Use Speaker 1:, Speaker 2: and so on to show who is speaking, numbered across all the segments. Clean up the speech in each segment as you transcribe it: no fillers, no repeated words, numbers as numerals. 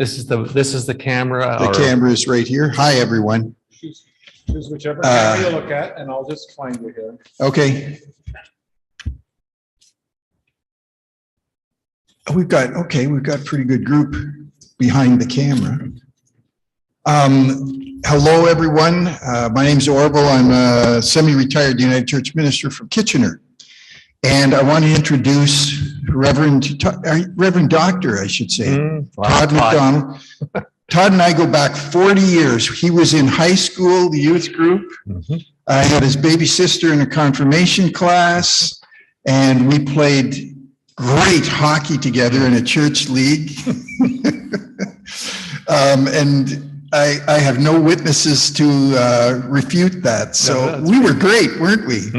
Speaker 1: This is the camera.
Speaker 2: The camera is right here. Hi, everyone.
Speaker 3: Choose whichever camera you look at, and I'll just find you here.
Speaker 2: Okay. We've got a pretty good group behind the camera. Hello, everyone. My name's Orville. I'm a semi-retired United Church minister from Kitchener. And I want to introduce Reverend Doctor, I should say, Todd MacDonald. Todd and I go back 40 years. He was in high school, the youth group. I had his baby sister in a confirmation class, and we played great hockey together in a church league. And I have no witnesses to refute that. So we were great, weren't we?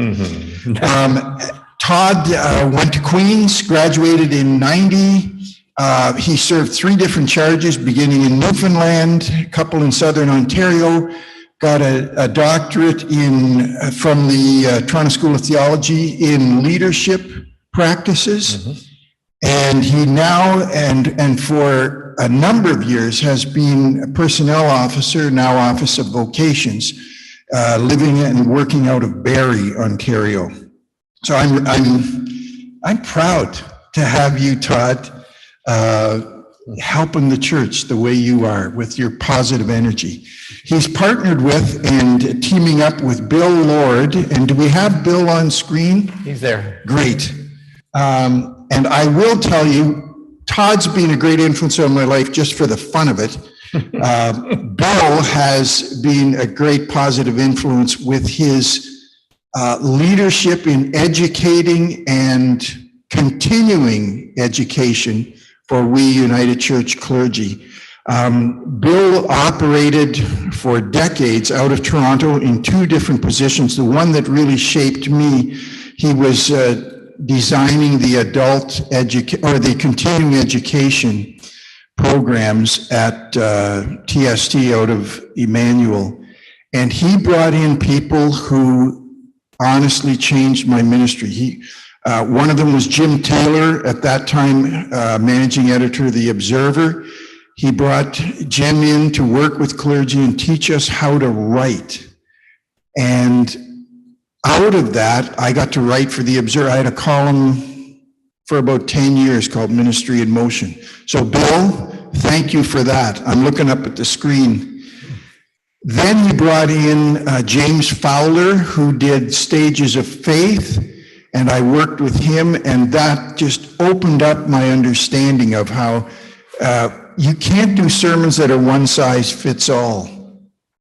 Speaker 2: Todd went to Queen's, graduated in 90. He served 3 different charges, beginning in Newfoundland, a couple in Southern Ontario, got a doctorate from the Toronto School of Theology in leadership practices. And he now, and for a number of years, has been a personnel officer, now Office of Vocations, living and working out of Barrie, Ontario. So I'm proud to have you, Todd, helping the church the way you are with your positive energy. He's partnered with and teaming up with Bill Lord. And do we have Bill on screen?
Speaker 1: He's there.
Speaker 2: Great. And I will tell you, Todd's been a great influence on my life just for the fun of it. Bill has been a great positive influence with his leadership in educating and continuing education for we United Church clergy. Bill operated for decades out of Toronto in 2 different positions. The one that really shaped me, he was designing the the continuing education programs at TST out of Emmanuel. And he brought in people who honestly changed my ministry. One of them was Jim Taylor, at that time managing editor of The Observer. He brought Jim in to work with clergy and teach us how to write. And out of that, I got to write for The Observer. I had a column for about 10 years called Ministry in Motion. So Bill, thank you for that. I'm looking up at the screen. Then he brought in James Fowler, who did Stages of Faith, and I worked with him, and that just opened up my understanding of how you can't do sermons that are one size fits all.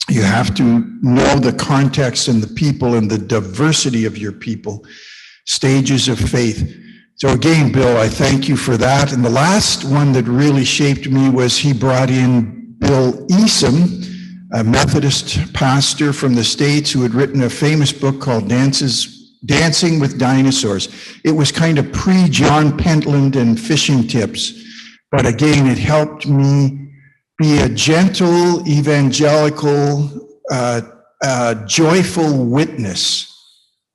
Speaker 2: You have to know the context and the people and the diversity of your people. Stages of Faith. So again, Bill, I thank you for that. And the last one that really shaped me was he brought in Bill Easom, a Methodist pastor from the States who had written a famous book called Dancing with Dinosaurs. It was kind of pre-John Pentland and Fishing Tips. But again, it helped me be a gentle, evangelical, joyful witness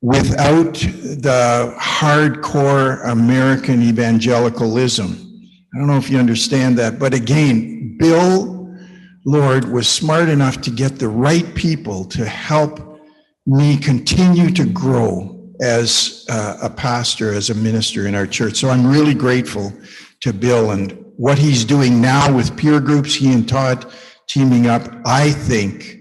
Speaker 2: without the hardcore American evangelicalism. I don't know if you understand that, but again, Bill Lord was smart enough to get the right people to help me continue to grow as a pastor, as a minister in our church. So I'm really grateful to Bill, and what he's doing now with peer groups, he and Todd teaming up, I think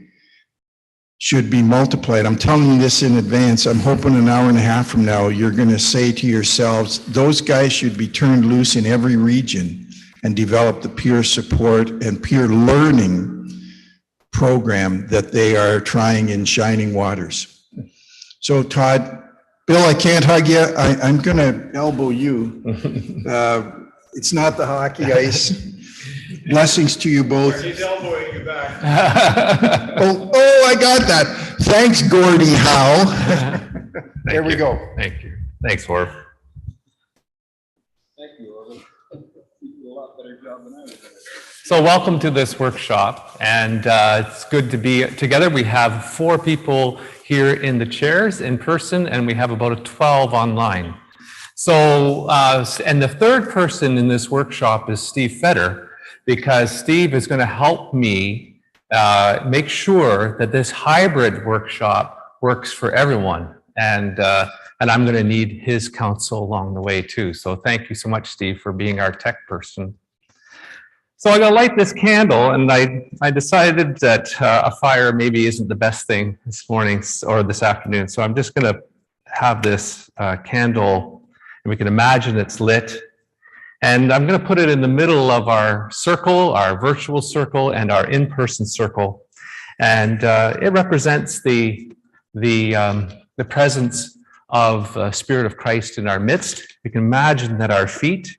Speaker 2: should be multiplied. I'm telling you this in advance. I'm hoping an hour and a half from now, you're going to say to yourselves, those guys should be turned loose in every region and develop the peer support and peer learning program that they are trying in Shining Waters. So Todd, Bill, I can't hug you. I'm going to elbow you. It's not the hockey ice. Blessings to you both.
Speaker 3: He's elbowing you back.
Speaker 2: Oh, I got that. Thanks, Gordie Howe. There we go.
Speaker 1: Thank you. Thanks, Orv.
Speaker 3: Thank you, Orville. You did a lot better job than I was.
Speaker 1: So welcome to this workshop, and it's good to be together. We have 4 people here in the chairs in person, and we have about 12 online. So, and the third person in this workshop is Steve Fetter, because Steve is going to help me make sure that this hybrid workshop works for everyone. And I'm going to need his counsel along the way too. So thank you so much, Steve, for being our tech person. So I'm going to light this candle, and I decided that a fire maybe isn't the best thing this morning or this afternoon. So I'm just going to have this candle, and we can imagine it's lit. And I'm going to put it in the middle of our circle, our virtual circle, and our in-person circle. And it represents the presence of the Spirit of Christ in our midst. You can imagine that our feet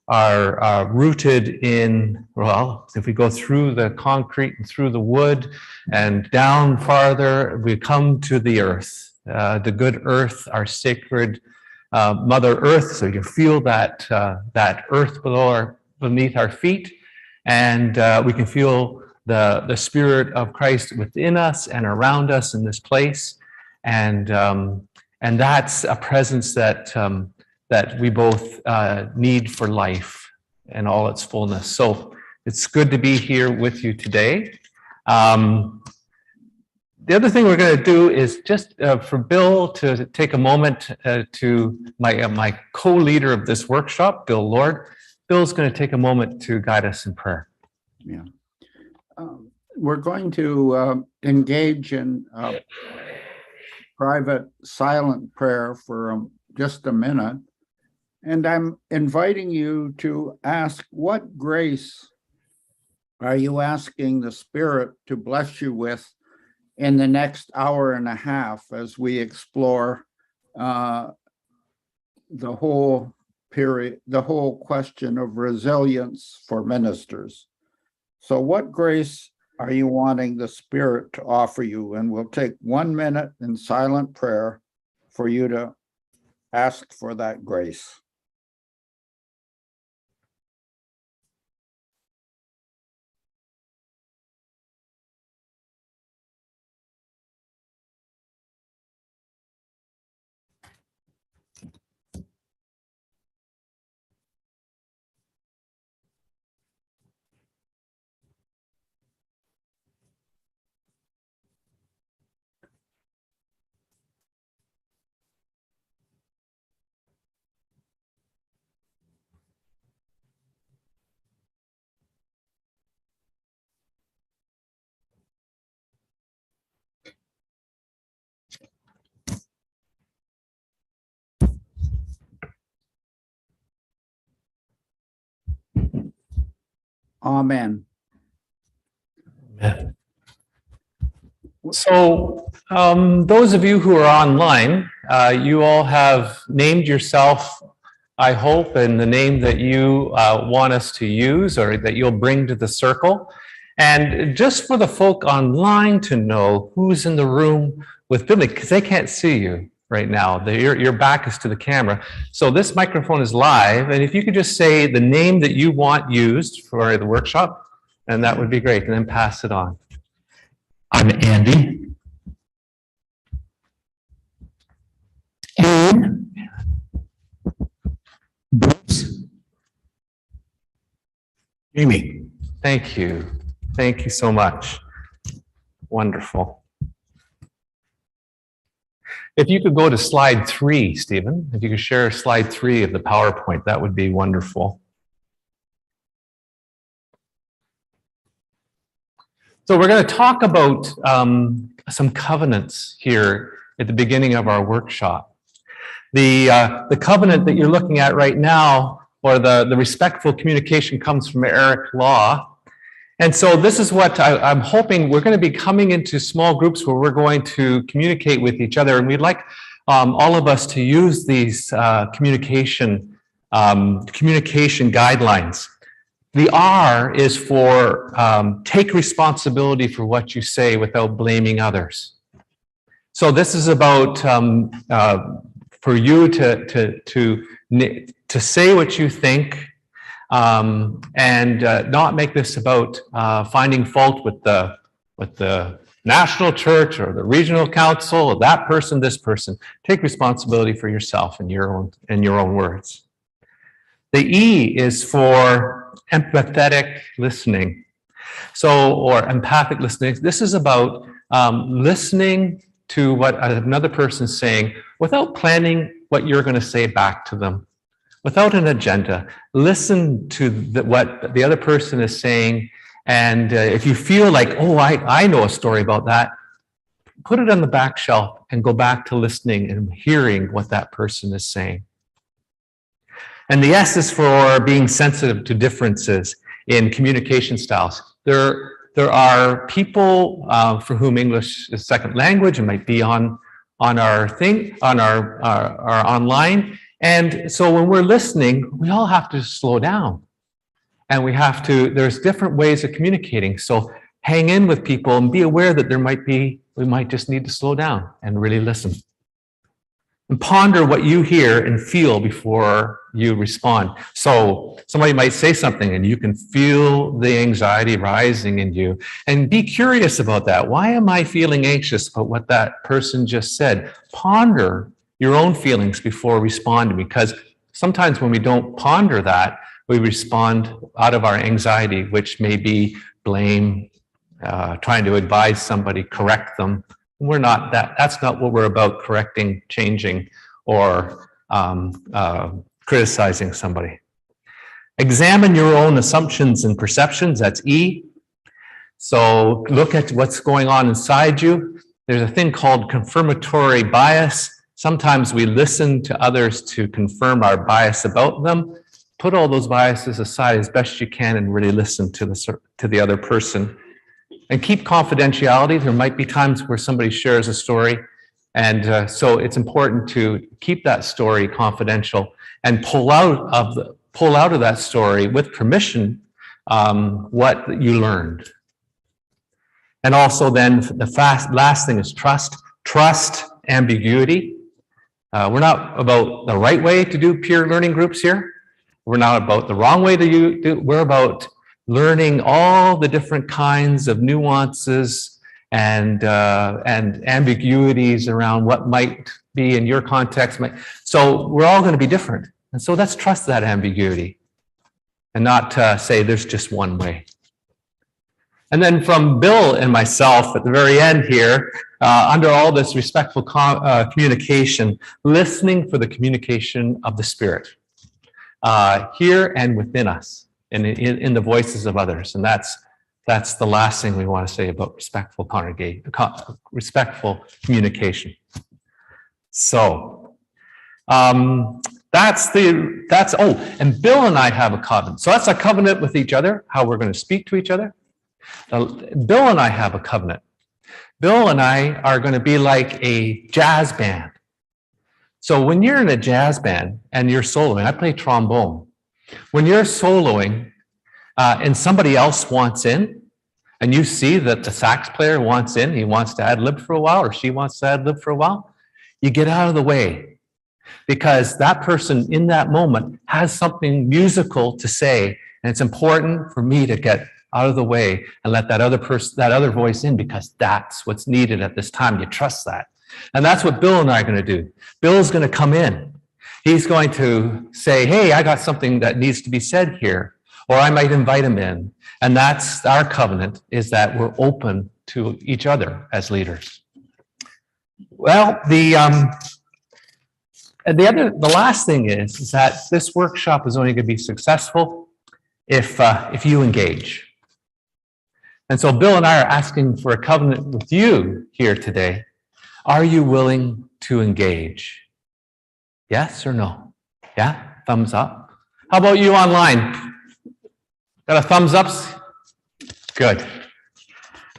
Speaker 1: are rooted in, well, if we go through the concrete and through the wood and down farther, we come to the earth, the good earth, our sacred Mother Earth. So you can feel that earth beneath our feet, and we can feel the Spirit of Christ within us and around us in this place, and that's a presence that we both need for life and all its fullness. So it's good to be here with you today. The other thing we're going to do is just for Bill to take a moment to my co-leader of this workshop, Bill Lord. Bill's going to take a moment to guide us in prayer.
Speaker 4: Yeah. We're going to engage in private silent prayer for just a minute. And I'm inviting you to ask, what grace are you asking the Spirit to bless you with in the next hour and a half as we explore the whole period, the whole question of resilience for ministers? So what grace are you wanting the Spirit to offer you? And we'll take 1 minute in silent prayer for you to ask for that grace. Amen.
Speaker 1: Amen. So those of you who are online, you all have named yourself, I hope, in the name that you want us to use or that you'll bring to the circle. And just for the folk online to know who's in the room with Billy, because they can't see you right now. Your back is to the camera. So this microphone is live, and if you could just say the name that you want used for the workshop, and that would be great, and then pass it on.
Speaker 5: I'm Andy. Anne. Bruce. Jamie.
Speaker 1: Thank you. Thank you so much. Wonderful. If you could go to slide 3, Stephen, if you could share slide 3 of the PowerPoint, that would be wonderful. So we're going to talk about some covenants here at the beginning of our workshop. The covenant that you're looking at right now, or the respectful communication, comes from Eric Law. And so this is what I'm hoping. We're going to be coming into small groups where we're going to communicate with each other, and we'd like all of us to use these communication guidelines. The R is for take responsibility for what you say without blaming others. So this is about for you to say what you think, and not make this about finding fault with the national church or the regional council or that person, this person. Take responsibility for yourself in your own words. The E is for empathetic listening. So, or empathic listening. This is about listening to what another person's saying without planning what you're going to say back to them, without an agenda. Listen to what the other person is saying. And if you feel like, oh, I know a story about that, put it on the back shelf and go back to listening and hearing what that person is saying. And the S is for being sensitive to differences in communication styles. There are people for whom English is second language and might be on our online. And so when we're listening, we all have to slow down. And there's different ways of communicating. So hang in with people and be aware that we might just need to slow down and really listen. And ponder what you hear and feel before you respond. So somebody might say something and you can feel the anxiety rising in you. And be curious about that. Why am I feeling anxious about what that person just said? Ponder your own feelings before responding, because sometimes when we don't ponder that, we respond out of our anxiety, which may be blame, trying to advise somebody, correct them. We're not that's not what we're about, correcting, changing, or criticizing somebody. Examine your own assumptions and perceptions, that's E. So look at what's going on inside you. There's a thing called confirmatory bias. Sometimes we listen to others to confirm our bias about them. Put all those biases aside as best you can and really listen to the other person. And keep confidentiality. There might be times where somebody shares a story, and so it's important to keep that story confidential and pull out of that story with permission what you learned. And also then the last thing is trust. Trust ambiguity. We're not about the right way to do peer learning groups here. We're not about the wrong way to do. We're about learning all the different kinds of nuances and ambiguities around what might be in your context. So we're all going to be different. And so let's trust that ambiguity and not say there's just one way. And then from Bill and myself at the very end here, under all this respectful communication, listening for the communication of the Spirit here and within us. And in the voices of others. And that's the last thing we want to say about respectful communication. So and Bill and I have a covenant. So that's a covenant with each other, how we're going to speak to each other. Bill and I have a covenant. Bill and I are going to be like a jazz band. So when you're in a jazz band and you're soloing, I play trombone. When you're soloing and somebody else wants in, and you see that the sax player wants in, he wants to ad-lib for a while, or she wants to ad-lib for a while, you get out of the way. Because that person in that moment has something musical to say, and it's important for me to get out of the way and let that other voice in, because that's what's needed at this time. You trust that. And that's what Bill and I are going to do. Bill's going to come in. He's going to say, hey, I got something that needs to be said here, or I might invite him in. And that's our covenant, is that we're open to each other as leaders. Well, the last thing is that this workshop is only going to be successful if you engage. And so Bill and I are asking for a covenant with you here today. Are you willing to engage? Yes or no? Yeah? Thumbs up. How about you online? Got a thumbs up? Good.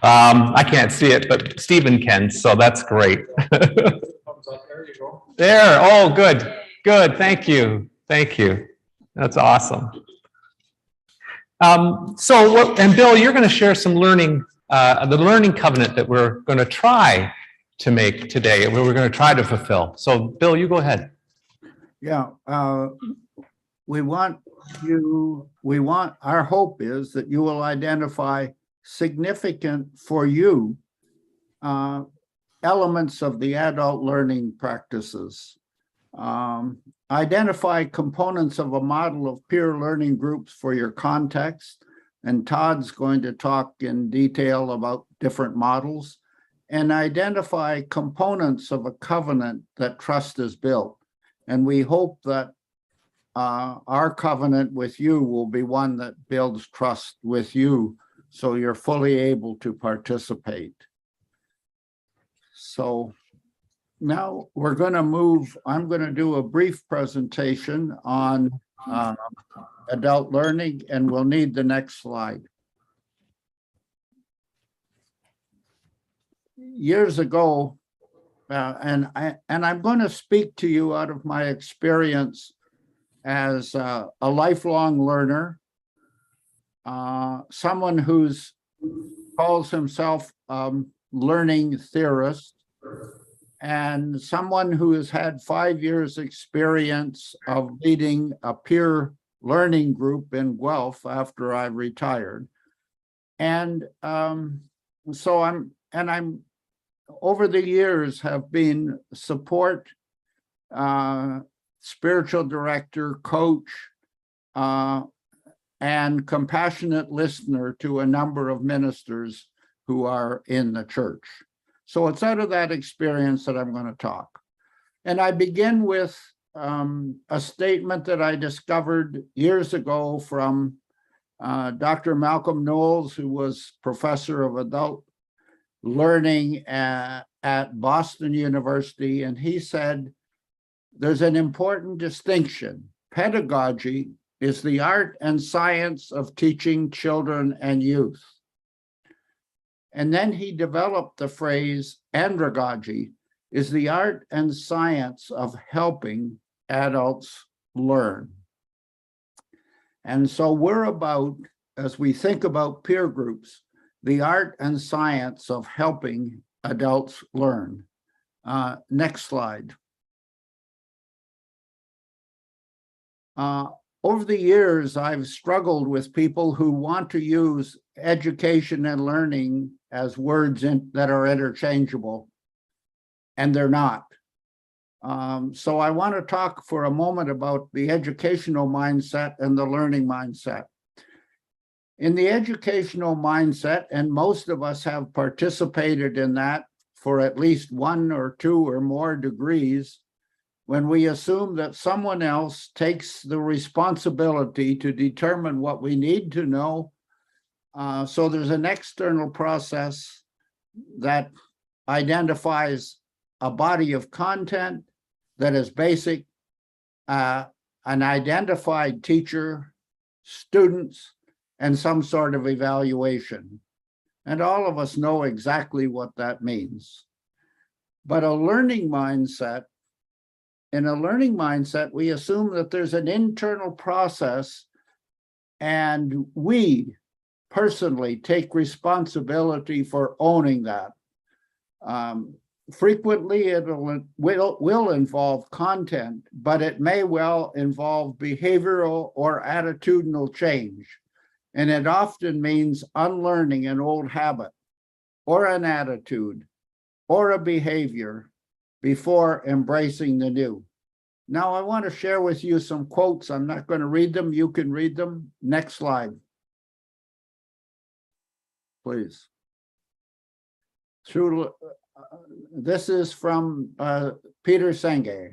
Speaker 1: I can't see it, but Stephen can, so that's great.
Speaker 3: Thumbs up. There you go.
Speaker 1: There. Oh, good. Good. Thank you. Thank you. That's awesome. And Bill, you're going to share some learning, the learning covenant that we're going to try to make today, we're going to try to fulfill. So, Bill, you go ahead.
Speaker 4: Yeah, our hope is that you will identify significant for you elements of the adult learning practices Identify components of a model of peer learning groups for your context. And Todd's going to talk in detail about different models. And identify components of a covenant that trust is built. And we hope that our covenant with you will be one that builds trust with you, so you're fully able to participate. So now we're going to move, I'm going to do a brief presentation on adult learning, and we'll need the next slide. Years ago, and I'm going to speak to you out of my experience as a lifelong learner, someone who's calls himself learning theorist, and someone who has had 5 years experience of leading a peer learning group in Guelph after I retired. And so I'm over the years have been support, spiritual director, coach, and compassionate listener to a number of ministers who are in the church. So it's out of that experience that I'm going to talk. And I begin with a statement that I discovered years ago from Dr. Malcolm Knowles, who was professor of adult learning at Boston University. And he said, there's an important distinction. Pedagogy is the art and science of teaching children and youth. And then he developed the phrase andragogy is the art and science of helping adults learn. And so we're about, as we think about peer groups, the art and science of helping adults learn. Next slide. Over the years, I've struggled with people who want to use education and learning as words that are interchangeable, and they're not. So I want to talk for a moment about the educational mindset and the learning mindset. In the educational mindset, and most of us have participated in that for at least 1 or 2 or more degrees, when we assume that someone else takes the responsibility to determine what we need to know. So there's an external process that identifies a body of content that is basic, an identified teacher, students, and some sort of evaluation. And all of us know exactly what that means. But a learning mindset, in a learning mindset, we assume that there's an internal process, and we personally take responsibility for owning that. Frequently, it will involve content, but it may well involve behavioral or attitudinal change. And it often means unlearning an old habit or an attitude or a behavior before embracing the new. Now, I want to share with you some quotes. I'm not going to read them. You can read them. Next slide, please. This is from Peter Senge.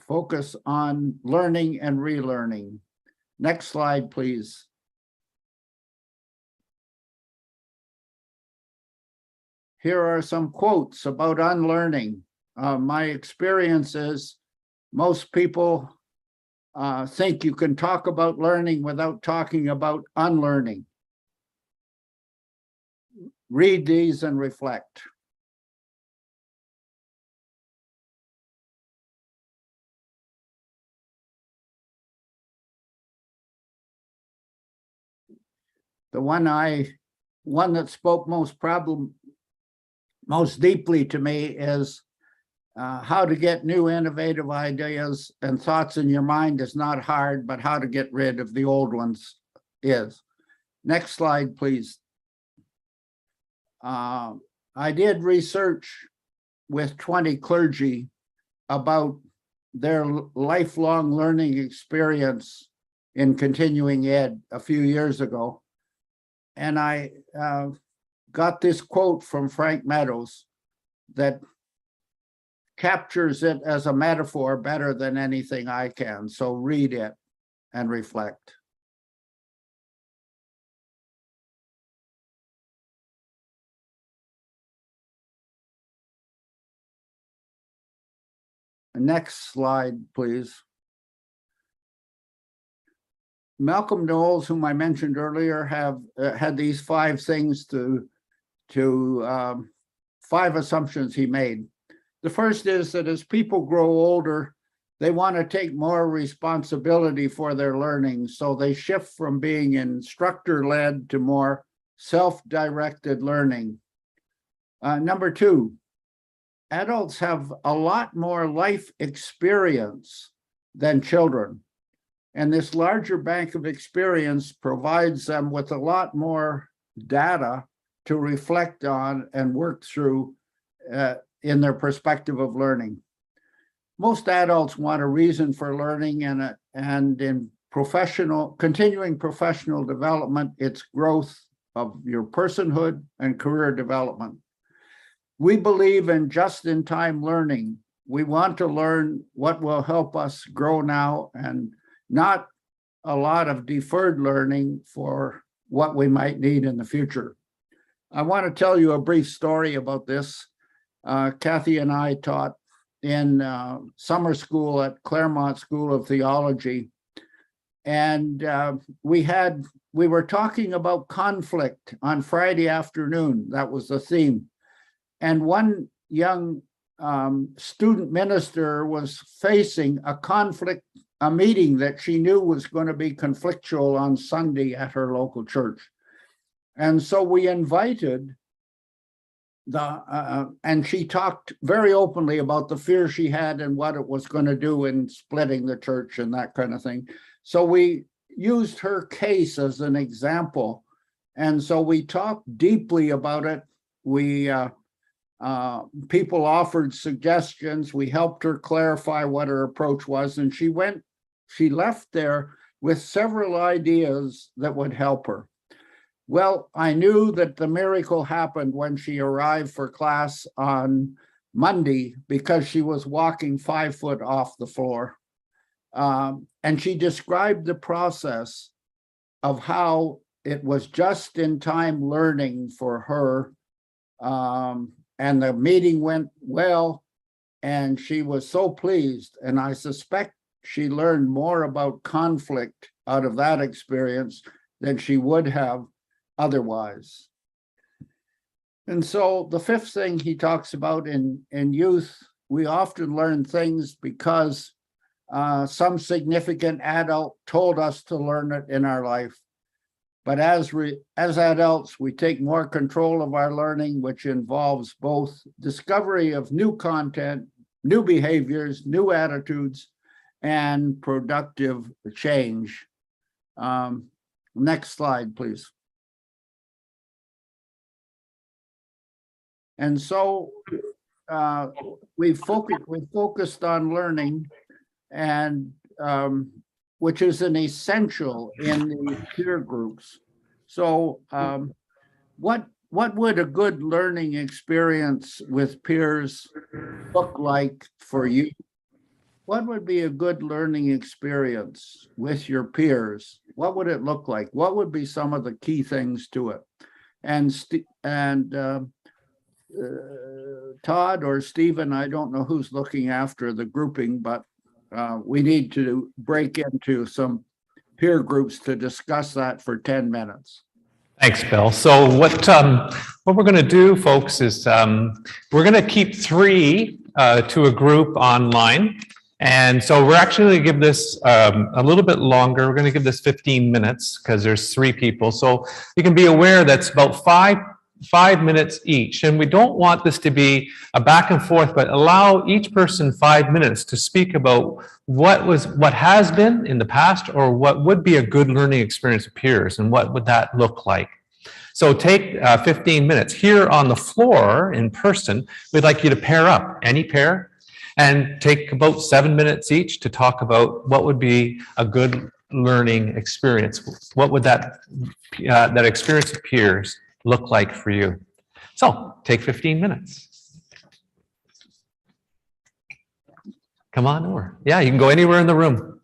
Speaker 4: Focus on learning and relearning. Next slide, please. Here are some quotes about unlearning. My experience is most people think you can talk about learning without talking about unlearning. Read these and reflect. The one that spoke most deeply to me is how to get new innovative ideas and thoughts in your mind is not hard, but how to get rid of the old ones is. Next slide, please. I did research with 20 clergy about their lifelong learning experience in continuing ed a few years ago. And I got this quote from Frank Meadows that captures it as a metaphor better than anything I can. So read it and reflect. Next slide, please. Malcolm Knowles, whom I mentioned earlier, have had these 5 things to 5 assumptions he made. The first is that as people grow older, they want to take more responsibility for their learning. So they shift from being instructor-led to more self-directed learning. Number 2, adults have a lot more life experience than children. And this larger bank of experience provides them with a lot more data to reflect on and work through in their perspective of learning. Most adults want a reason for learning, and in continuing professional development, it's growth of your personhood and career development. We believe in just-in-time learning. We want to learn what will help us grow now, and not a lot of deferred learning for what we might need in the future. I want to tell you a brief story about this. Kathy and I taught in summer school at Claremont School of Theology. And we were talking about conflict on Friday afternoon. That was the theme. And one young student minister was facing a conflict, a meeting that she knew was going to be conflictual on Sunday at her local church. And so we invited and she talked very openly about the fear she had and what it was going to do in splitting the church and that kind of thing. So we used her case as an example. And so we talked deeply about it. People offered suggestions. We helped her clarify what her approach was. And she left there with several ideas that would help her. Well, I knew that the miracle happened when she arrived for class on Monday because she was walking 5 foot off the floor. And she described the process of how it was just in time learning for her. And the meeting went well, and she was so pleased. And I suspect she learned more about conflict out of that experience than she would have otherwise. And so the 5th thing he talks about in youth, we often learn things because some significant adult told us to learn it in our life. But as adults, we take more control of our learning, which involves both discovery of new content, new behaviors, new attitudes, and productive change. Next slide, please. And so we focused on learning, and which is an essential in the peer groups. So what would a good learning experience with peers look like for you? What would be a good learning experience with your peers? What would it look like? What would be some of the key things to it? And Todd or Stephen, I don't know who's looking after the grouping, but we need to break into some peer groups to discuss that for 10 minutes.
Speaker 1: Thanks, Bill. So what we're going to do, folks, is we're going to keep 3 to a group online. And so we're actually going to give this a little bit longer. We're going to give this 15 minutes because there's 3 people. So you can be aware that's about 5 5 minutes each. And we don't want this to be a back and forth, but allow each person 5 minutes to speak about what has been in the past, or what would be a good learning experience of peers, and what would that look like. So take 15 minutes. Here on the floor in person, we'd like you to pair up, any pair, and take about 7 minutes each to talk about what would be a good learning experience. What would that experience of peers look like for you? So take 15 minutes. Come on over. Yeah, you can go anywhere in the room.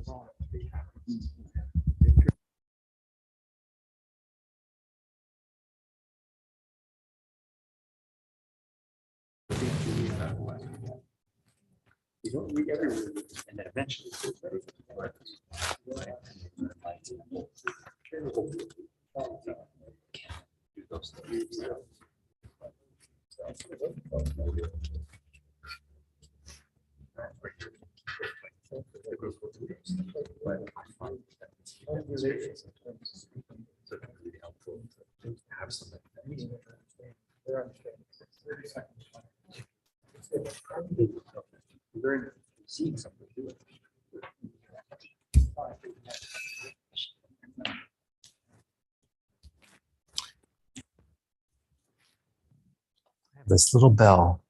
Speaker 5: And then eventually. Have something. Seeing something.
Speaker 1: This little bell.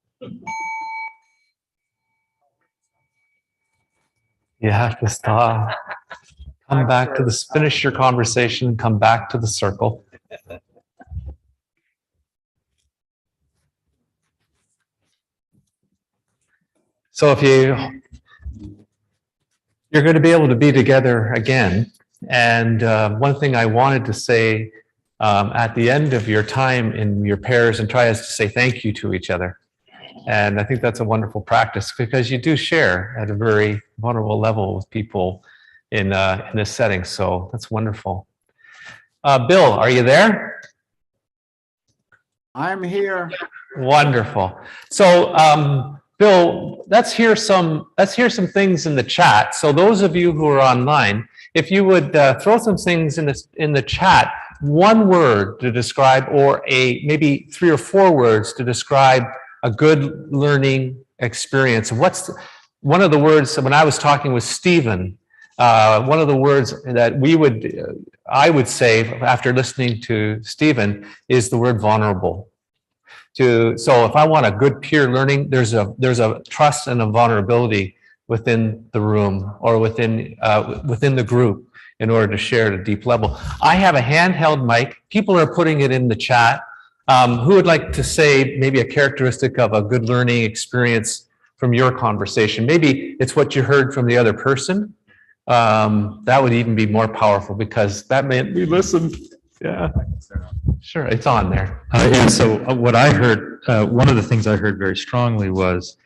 Speaker 1: You have to stop. Come back to this, finish your conversation, come back to the circle. So if you're going to be able to be together again. And one thing I wanted to say at the end of your time in your pairs and try is to say thank you to each other. And I think that's a wonderful practice because you do share at a very vulnerable level with people in this setting. So that's wonderful. Bill, are you there?
Speaker 4: I'm here.
Speaker 1: Wonderful. So Bill, let's hear some things in the chat. So those of you who are online, if you would throw some things in the chat, one word to describe, or maybe 3 or 4 words to describe a good learning experience. What's one of the words when I was talking with Stephen? One of the words that I would say after listening to Stephen is the word vulnerable. So if I want a good peer learning, there's a trust and a vulnerability within the room or within the group in order to share at a deep level. I have a handheld mic. People are putting it in the chat. Who would like to say maybe a characteristic of a good learning experience from your conversation? Maybe it's what you heard from the other person. That would even be more powerful because that meant we listened. Yeah, sure, it's on there.
Speaker 5: Yeah, so what I heard, one of the things I heard very strongly was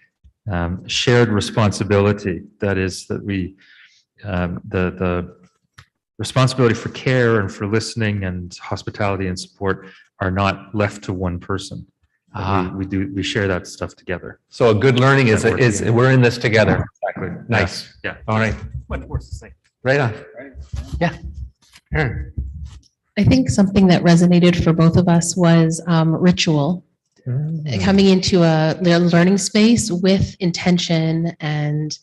Speaker 5: shared responsibility. That is that we, the responsibility for care and for listening and hospitality and support are not left to one person. We share that stuff together.
Speaker 1: So a good learning is we're in this together.
Speaker 5: Exactly.
Speaker 1: Nice.
Speaker 5: Yeah.
Speaker 1: All right.
Speaker 5: What words to say?
Speaker 1: Right on. Yeah. Aaron.
Speaker 6: I think something that resonated for both of us was ritual. Coming into a learning space with intention and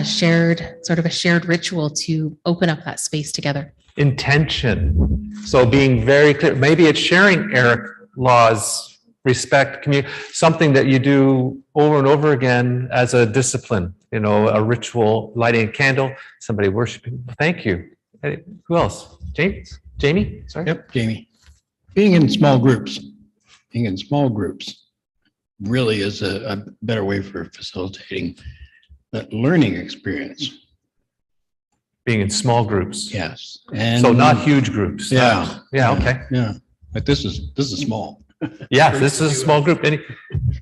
Speaker 6: sort of a shared ritual to open up that space together.
Speaker 1: Intention. So being very clear, maybe it's sharing Eric Law's respect, something that you do over and over again as a discipline, a ritual, lighting a candle, somebody worshiping. Thank you. Who else? Jamie? Sorry.
Speaker 7: Yep, Jamie. Being in small groups really is a better way for facilitating that learning experience.
Speaker 1: Being in small groups.
Speaker 7: Yes. And
Speaker 1: so not huge groups.
Speaker 7: Yeah.
Speaker 1: Okay.
Speaker 7: Yeah. But this is small.
Speaker 1: Yeah, this is a small group.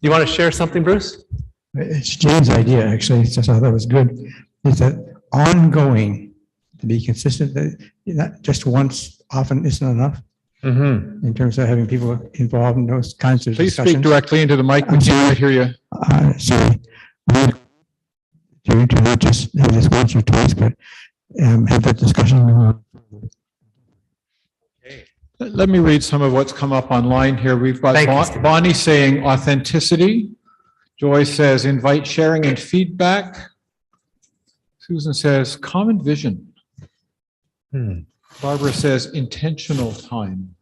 Speaker 1: You want to share something, Bruce?
Speaker 8: It's Jane's idea, actually. It's just I thought it was good. Is that ongoing to be consistent, that not just once often isn't enough in terms of having people involved in those kinds of
Speaker 3: Please
Speaker 8: discussions.
Speaker 3: speak directly into the mic. We can't hear you.
Speaker 8: Sorry. To just have this once or twice, but have that discussion.
Speaker 3: Let me read some of what's come up online here. We've got Bonnie saying authenticity. Joy says invite sharing and feedback. Susan says common vision. Barbara says intentional time.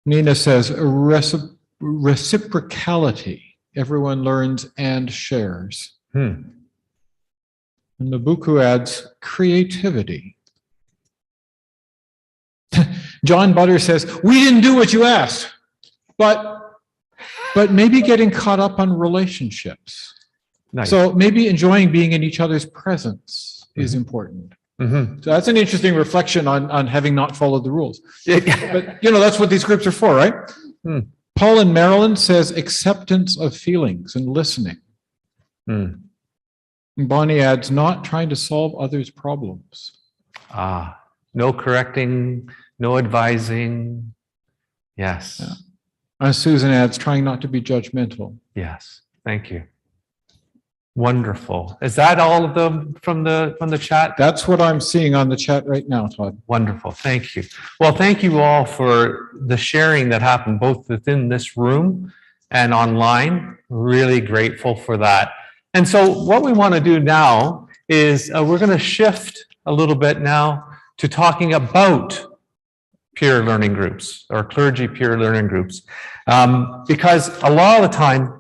Speaker 3: Nina says reciprocality. Everyone learns and shares. And Nabucco adds creativity. John Buttars says, we didn't do what you asked, but maybe getting caught up on relationships.
Speaker 1: Nice.
Speaker 3: So maybe enjoying being in each other's presence is important.
Speaker 1: Mhm.
Speaker 3: So that's an interesting reflection on having not followed the rules.
Speaker 1: Yeah.
Speaker 3: But, that's what these groups are for, right?
Speaker 1: Hmm.
Speaker 3: Paul in Maryland says acceptance of feelings and listening.
Speaker 1: Hmm.
Speaker 3: And Bonnie adds, not trying to solve others' problems.
Speaker 1: No correcting, no advising. Yes.
Speaker 3: Yeah. And Susan adds, trying not to be judgmental.
Speaker 1: Yes. Thank you. Wonderful. Is that all of them from the chat?
Speaker 3: That's what I'm seeing on the chat right now, Todd.
Speaker 1: Wonderful. Thank you. Well, thank you all for the sharing that happened both within this room and online. Really grateful for that. And so what we want to do now is we're going to shift a little bit now to talking about peer learning groups or clergy peer learning groups. Because a lot of the time,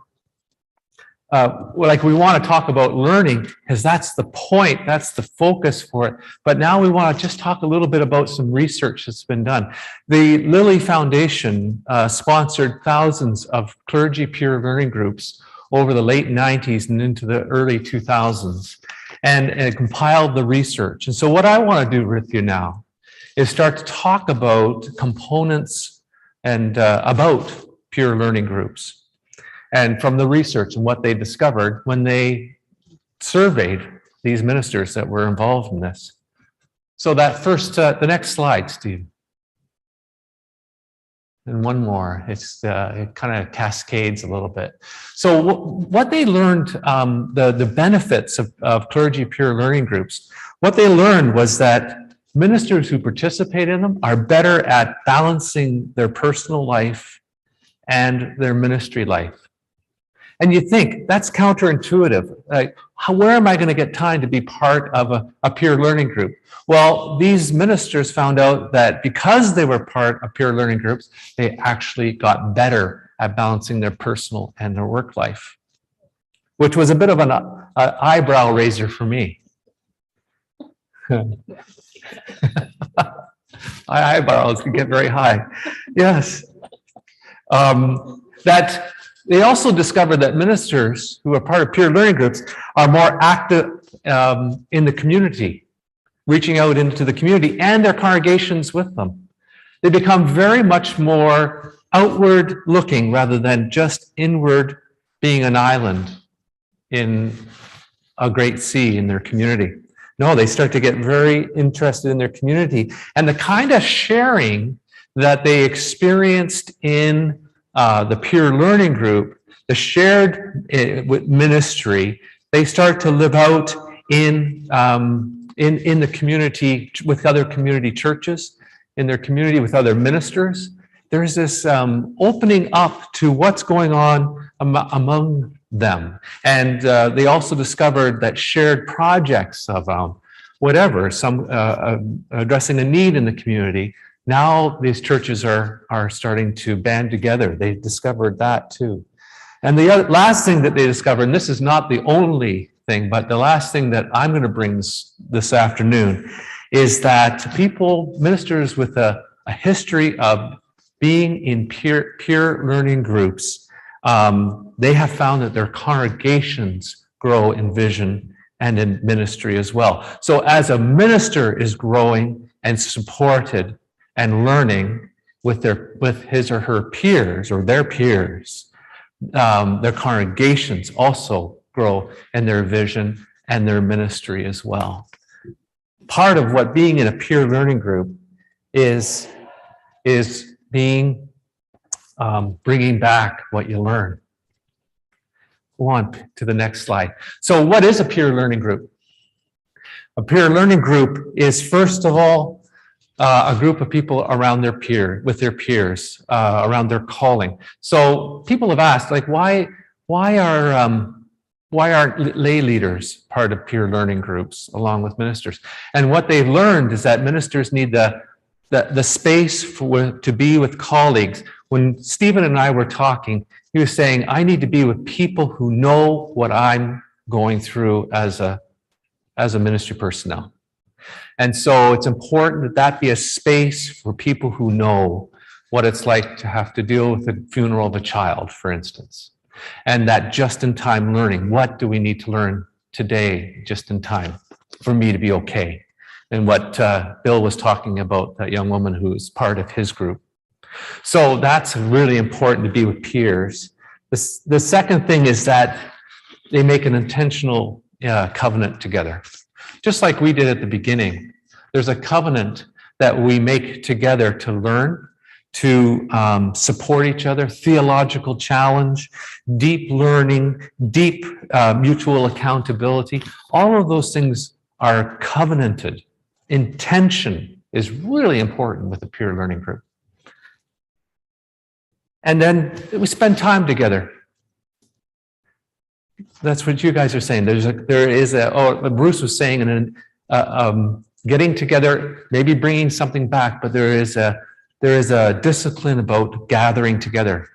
Speaker 1: we want to talk about learning because that's the point, that's the focus for it. But now we want to just talk a little bit about some research that's been done. The Lilly Foundation sponsored thousands of clergy peer learning groups over the late 90s and into the early 2000s and compiled the research. And so what I want to do with you now is start to talk about components and about peer learning groups. And from the research and what they discovered when they surveyed these ministers that were involved in this. So that first, the next slide, Steve. And one more, it kind of cascades a little bit. So what they learned, the benefits of clergy peer learning groups, what they learned was that ministers who participate in them are better at balancing their personal life and their ministry life. And you think that's counterintuitive. Like, where am I going to get time to be part of a peer learning group? Well, these ministers found out that because they were part of peer learning groups, they actually got better at balancing their personal and their work life, which was a bit of an eyebrow raiser for me. My eyebrows can get very high. Yes. That they also discovered that ministers who are part of peer learning groups are more active in the community, reaching out into the community and their congregations with them. They become very much more outward looking rather than just inward, being an island in a great sea in their community. No, they start to get very interested in their community and the kind of sharing that they experienced in the peer learning group, the shared ministry, they start to live out in the community with other community churches, in their community with other ministers. There's this opening up to what's going on among them. And they also discovered that shared projects of whatever, some addressing a need in the community. Now these churches are starting to band together. They discovered that too. And the last thing that they discovered, and this is not the only thing, but the last thing that I'm going to bring this afternoon is that ministers with a history of being in peer learning groups, they have found that their congregations grow in vision and in ministry as well. So as a minister is growing and supported and learning with his or her peers or their peers, their congregations also grow in their vision and their ministry as well. Part of what being in a peer learning group is being bringing back what you learn. Go on to the next slide. So what is a peer learning group? A peer learning group is, first of all, a group of people around with their peers, around their calling. So people have asked, like, why aren't lay leaders part of peer learning groups along with ministers? And what they've learned is that ministers need the space to be with colleagues. When Stephen and I were talking, he was saying, I need to be with people who know what I'm going through as a ministry personnel. And so it's important that be a space for people who know what it's like to have to deal with the funeral of a child, for instance. And that just-in-time learning. What do we need to learn today, just in time, for me to be okay? And what Bill was talking about, that young woman who is part of his group. So that's really important to be with peers. The second thing is that they make an intentional covenant together. Just like we did at the beginning, there's a covenant that we make together to learn, to support each other, theological challenge, deep learning, deep mutual accountability. All of those things are covenanted. Intention is really important with a peer learning group. And then we spend time together. That's what you guys are saying. Bruce was saying, getting together, maybe bringing something back, but there is a discipline about gathering together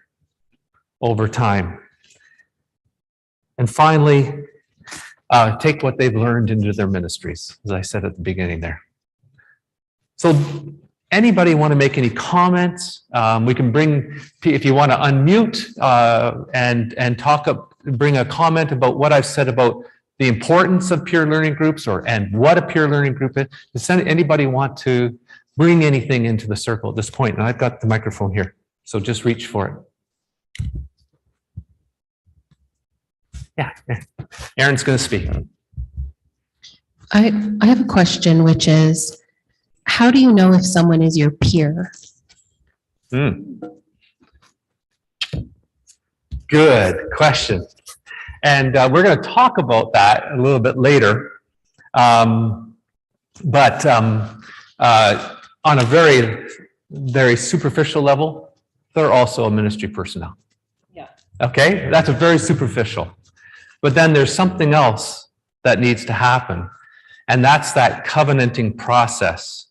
Speaker 1: over time. And finally, take what they've learned into their ministries, as I said at the beginning there. So anybody want to make any comments? We can bring, if you want to unmute and bring a comment about what I've said about the importance of peer learning groups and what a peer learning group is. Does anybody want to bring anything into the circle at this point? And I've got the microphone here, so just reach for it. Yeah, Aaron's going to speak.
Speaker 6: I have a question, which is, how do you know if someone is your peer?
Speaker 1: Good question. And we're going to talk about that a little bit later. But on a very, very superficial level, they're also a ministry personnel. Yeah. Okay, that's a very superficial. But then there's something else that needs to happen. And that's that covenanting process.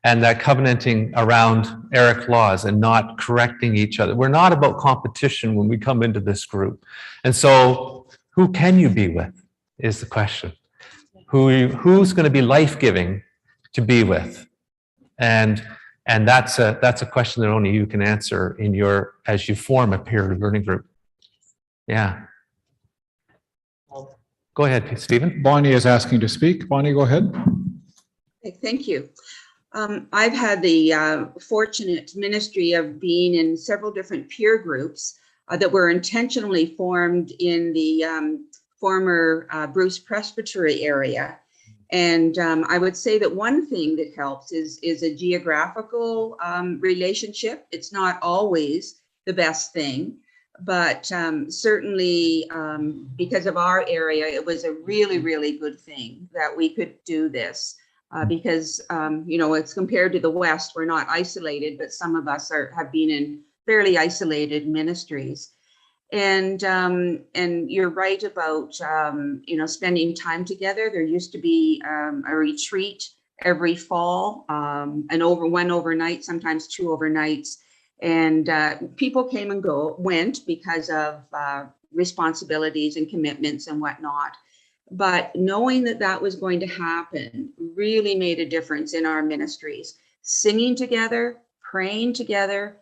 Speaker 1: And that covenanting around Eric laws and not correcting each other. We're not about competition when we come into this group. And so who can you be with is the question. Who's going to be life-giving to be with? And that's a question that only you can answer as you form a peer learning group. Yeah. Go ahead, Stephen.
Speaker 3: Bonnie is asking to speak. Bonnie, go ahead.
Speaker 9: Okay, thank you. I've had the fortunate ministry of being in several different peer groups that were intentionally formed in the former Bruce Presbytery area. And I would say that one thing that helps is a geographical relationship. It's not always the best thing, but certainly because of our area, it was a really, really good thing that we could do this. Because, it's compared to the West, we're not isolated, but some of us have been in fairly isolated ministries. And you're right about, spending time together. There used to be a retreat every fall, one overnight, sometimes two overnights. And people came and went because of responsibilities and commitments and whatnot. But knowing that was going to happen really made a difference in our ministries. Singing together, praying together,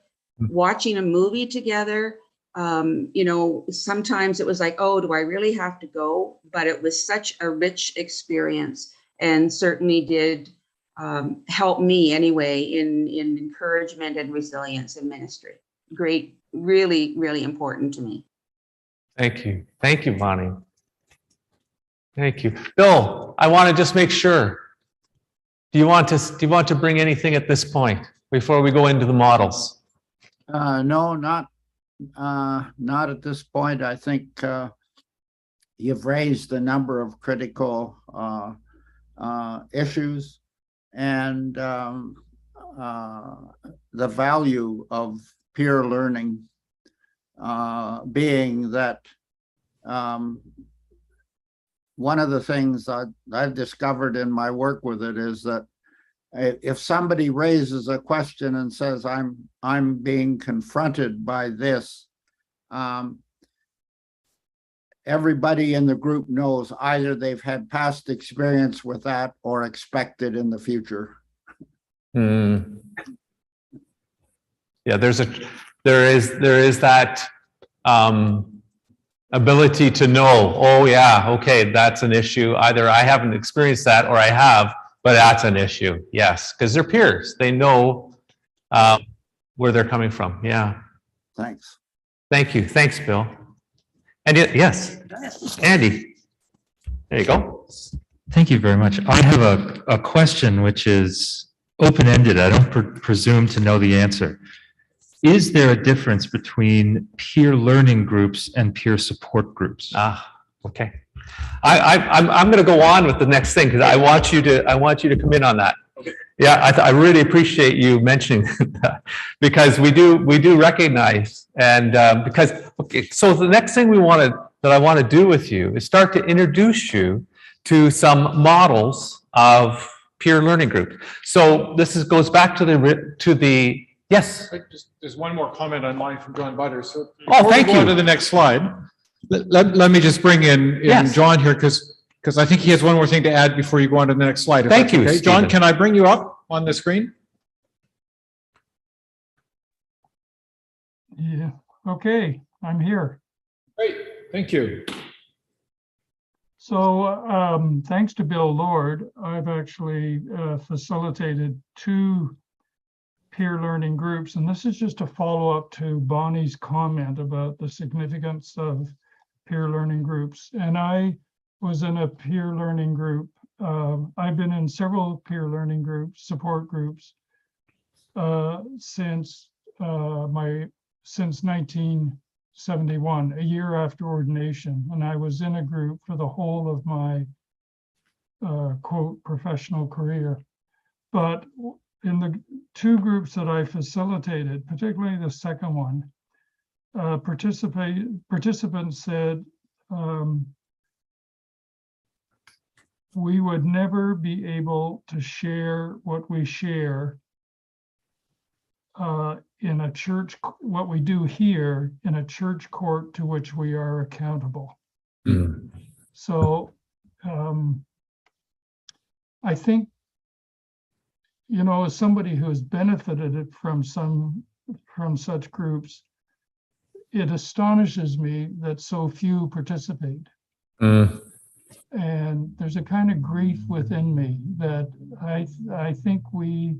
Speaker 9: watching a movie together. Sometimes it was like, oh, do I really have to go? But it was such a rich experience and certainly did help me anyway in encouragement and resilience in ministry. Great, really, really important to me.
Speaker 1: Thank you. Thank you, Bonnie. Thank you. Bill, I want to just make sure. Do you want to bring anything at this point before we go into the models?
Speaker 4: No, not at this point. I think you've raised a number of critical issues and the value of peer learning being that one of the things I've discovered in my work with it is that if somebody raises a question and says, I'm being confronted by this, everybody in the group knows either they've had past experience with that or expect it in the future.
Speaker 1: Yeah, there is that ability to know, oh yeah, okay, that's an issue. Either I haven't experienced that or I have, but that's an issue. Yes, because they're peers. They know where they're coming from. Yeah.
Speaker 4: Thanks.
Speaker 1: Thank you. Thanks, Bill. And yes, Andy. There you go.
Speaker 5: Thank you very much. I have a question which is open-ended. I don't presume to know the answer. Is there a difference between peer learning groups and peer support groups?
Speaker 1: Okay. I'm going to go on with the next thing because I want you to come in on that. Okay. Yeah, I really appreciate you mentioning that because we do recognize and because okay. So the next thing that I want to do with you is start to introduce you to some models of peer learning groups. So this goes back to the yes.
Speaker 3: There's one more comment on mine from John Buttars. So
Speaker 1: thank you.
Speaker 3: Go on to the next slide. Let me just bring in
Speaker 1: yes.
Speaker 3: John here because I think he has one more thing to add before you go on to the next slide.
Speaker 1: Thank you,
Speaker 3: okay. John, can I bring you up on the screen?
Speaker 10: Yeah. Okay, I'm here.
Speaker 3: Great. Thank you.
Speaker 10: So thanks to Bill Lord, I've actually facilitated 2 peer learning groups. And this is just a follow-up to Bonnie's comment about the significance of peer learning groups. And I was in a peer learning group. I've been in several peer learning groups, support groups, since 1971, a year after ordination. And I was in a group for the whole of my quote professional career. But in the 2 groups that I facilitated, particularly the second one, participants said we would never be able to share what we share in a church, what we do here in a church court to which we are accountable. Mm. So I think, you know, as somebody who has benefited from such groups, it astonishes me that so few participate. Mm. And there's a kind of grief within me that I think we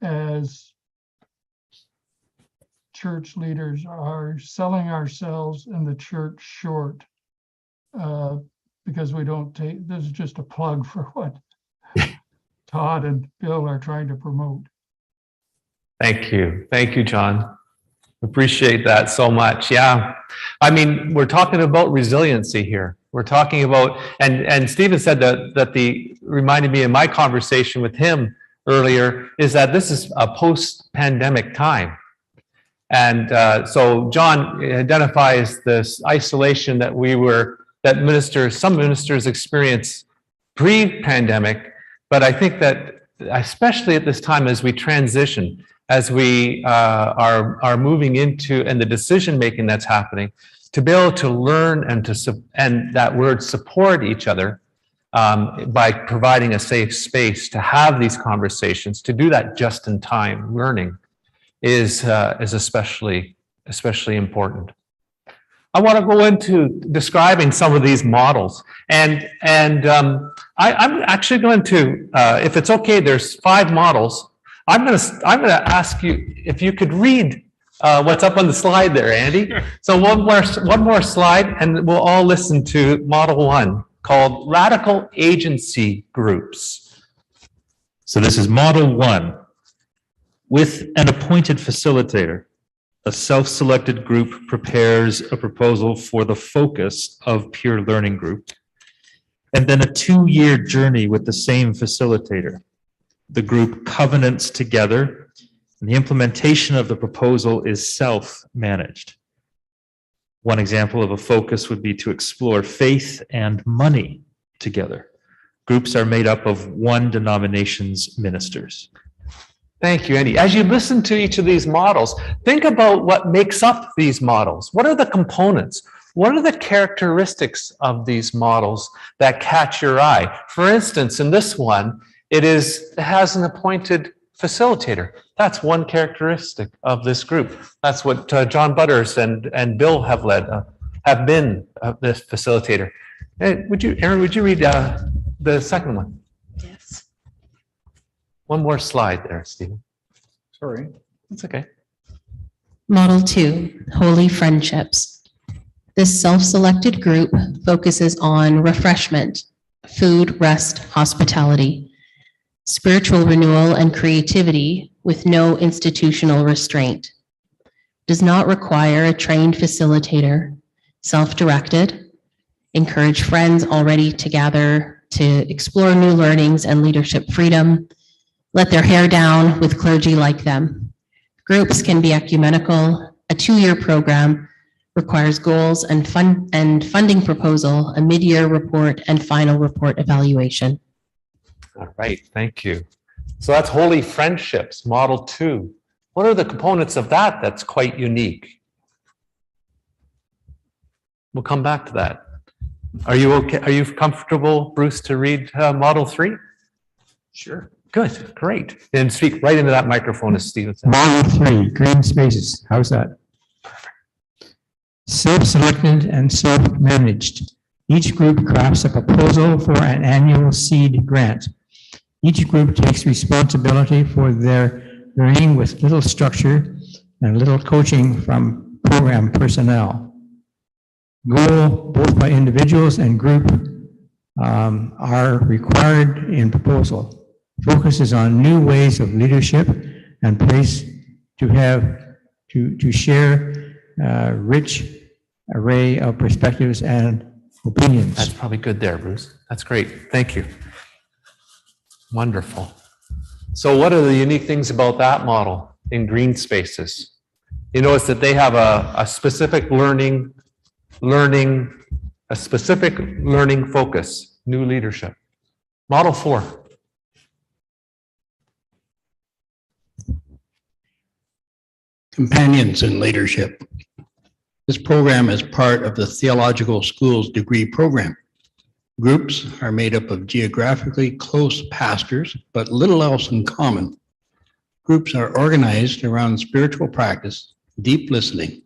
Speaker 10: as church leaders are selling ourselves and the church short because we don't take, this is just a plug for what Todd and Bill are trying to promote.
Speaker 1: Thank you. Thank you, John. Appreciate that so much. Yeah. I mean, we're talking about resiliency here. We're talking about, and Stephen said that reminded me in my conversation with him earlier, is that this is a post-pandemic time. And so John identifies this isolation that some ministers experience pre-pandemic. But I think that especially at this time, as we transition, as we are moving into, and the decision-making that's happening, to be able to learn and that word support each other by providing a safe space to have these conversations, to do that just-in-time learning is especially important. I want to go into describing some of these models, and I'm actually going to, if it's okay, there's 5 models. I'm going to ask you if you could read what's up on the slide there, Andy. So one more slide, and we'll all listen to Model 1, called Radical Agency Groups.
Speaker 5: So this is Model 1. With an appointed facilitator, a self-selected group prepares a proposal for the focus of peer learning group, and then a 2-year journey with the same facilitator. The group covenants together, and the implementation of the proposal is self-managed. One example of a focus would be to explore faith and money together. Groups are made up of one denomination's ministers.
Speaker 1: Thank you, Andy. As you listen to each of these models, think about what makes up these models. What are the components? What are the characteristics of these models that catch your eye? For instance, in this one, it has an appointed facilitator. That's one characteristic of this group. That's what John Buttars and Bill have led, have been this facilitator. Aaron, would you read the second one?
Speaker 6: Yes.
Speaker 1: One more slide there, Stephen.
Speaker 3: Sorry.
Speaker 1: It's okay.
Speaker 6: Model 2, Holy Friendships. This self-selected group focuses on refreshment, food, rest, hospitality, spiritual renewal, and creativity with no institutional restraint. Does not require a trained facilitator, self-directed, encourage friends already to gather to explore new learnings and leadership freedom, let their hair down with clergy like them. Groups can be ecumenical. A 2-year program requires goals and funding proposal, a mid-year report, and final report evaluation.
Speaker 1: All right, thank you. So that's Holy Friendships, Model 2. What are the components of that that's quite unique? We'll come back to that. Are you okay? Are you comfortable, Bruce, to read Model 3?
Speaker 8: Sure.
Speaker 1: Good, great. And speak right into that microphone as Stephen said.
Speaker 8: Model 3, green spaces. How's that? Self-selected and self-managed. Each group crafts a proposal for an annual seed grant. Each group takes responsibility for their learning with little structure and little coaching from program personnel. Goal, both by individuals and group, are required in proposal. Focuses on new ways of leadership and place to share rich array of perspectives and opinions.
Speaker 1: That's probably good there, Bruce. That's great. Thank you. Wonderful. So what are the unique things about that model in green spaces? You notice that they have a specific learning focus, new leadership. Model 4.
Speaker 7: Companions in Leadership. This program is part of the Theological School's degree program. Groups are made up of geographically close pastors, but little else in common. Groups are organized around spiritual practice, deep listening,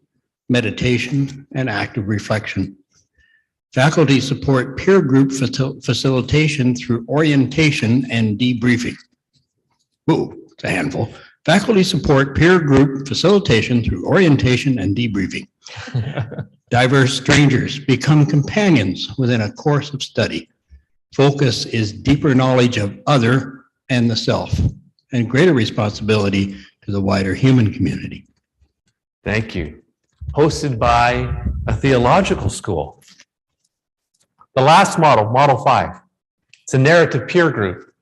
Speaker 7: meditation, and active reflection. Faculty support peer group facilitation through orientation and debriefing. Whoa, it's a handful. Faculty support peer group facilitation through orientation and debriefing. Diverse strangers become companions within a course of study. Focus is deeper knowledge of other and the self, and greater responsibility to the wider human community.
Speaker 1: Thank you. Hosted by a theological school. The last model, Model 5, it's a narrative peer group.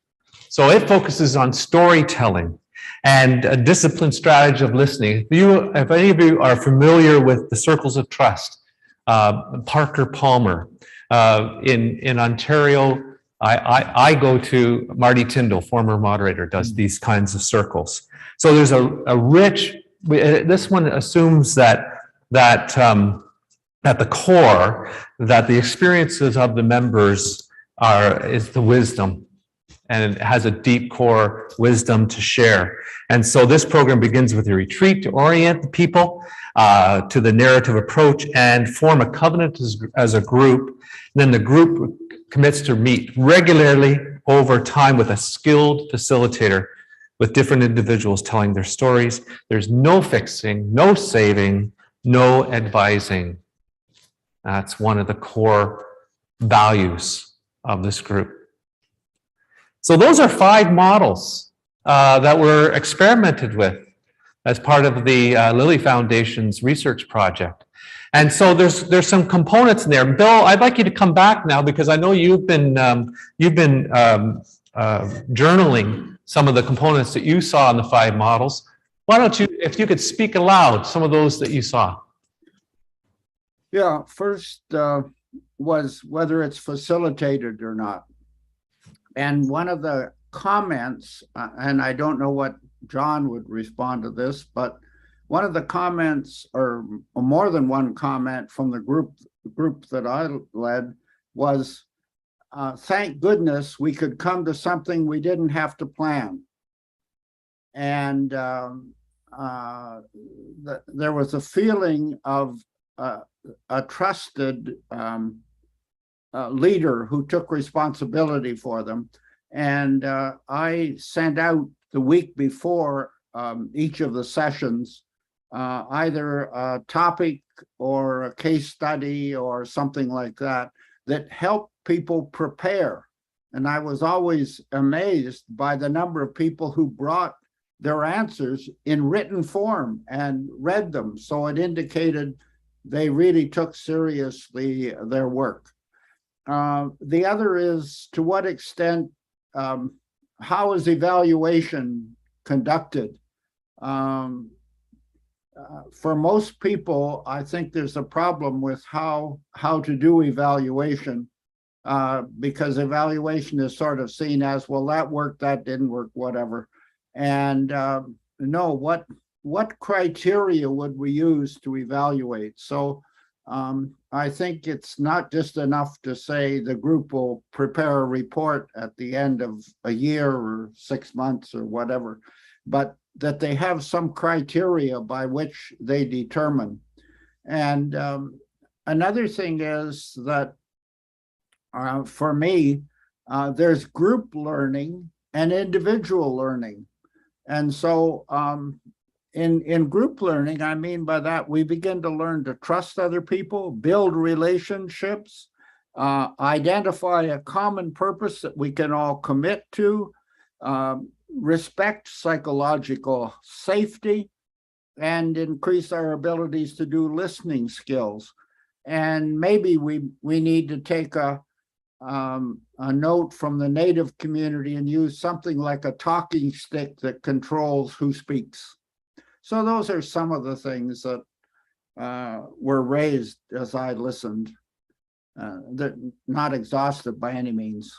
Speaker 1: So it focuses on storytelling and a disciplined strategy of listening. If any of you are familiar with the Circles of Trust, Parker Palmer, in Ontario, I go to Marty Tyndall, former moderator, does these kinds of circles. So there's a rich, this one assumes that at the core, that the experiences of the members is the wisdom, and it has a deep core wisdom to share. And so this program begins with a retreat to orient the people to the narrative approach and form a covenant as a group. And then the group commits to meet regularly over time with a skilled facilitator with different individuals telling their stories. There's no fixing, no saving, no advising. That's one of the core values of this group. So those are 5 models that were experimented with as part of the Lilly Foundation's research project. And so there's some components in there. Bill, I'd like you to come back now because I know you've been journaling some of the components that you saw in the 5 models. Why don't you, if you could speak aloud, some of those that you saw.
Speaker 4: Yeah, first was whether it's facilitated or not. And one of the comments, and I don't know what John would respond to this, but one of the comments, or more than one comment from the group that I led was, thank goodness we could come to something we didn't have to plan. And there was a feeling of a trusted leader who took responsibility for them. And I sent out the week before each of the sessions either a topic or a case study or something like that that helped people prepare. And I was always amazed by the number of people who brought their answers in written form and read them. So it indicated they really took seriously their work. The other is, to what extent, how is evaluation conducted? For most people, I think there's a problem with how to do evaluation, because evaluation is sort of seen as, well, that worked, that didn't work, whatever. And no, what criteria would we use to evaluate? So I think it's not just enough to say the group will prepare a report at the end of a year or 6 months or whatever, but that they have some criteria by which they determine. And another thing is that for me, there's group learning and individual learning. And so in group learning, I mean by that, we begin to learn to trust other people, build relationships, identify a common purpose that we can all commit to, respect psychological safety, and increase our abilities to do listening skills. And maybe we need to take a note from the Native community and use something like a talking stick that controls who speaks. So those are some of the things that were raised as I listened. They're not exhaustive by any means.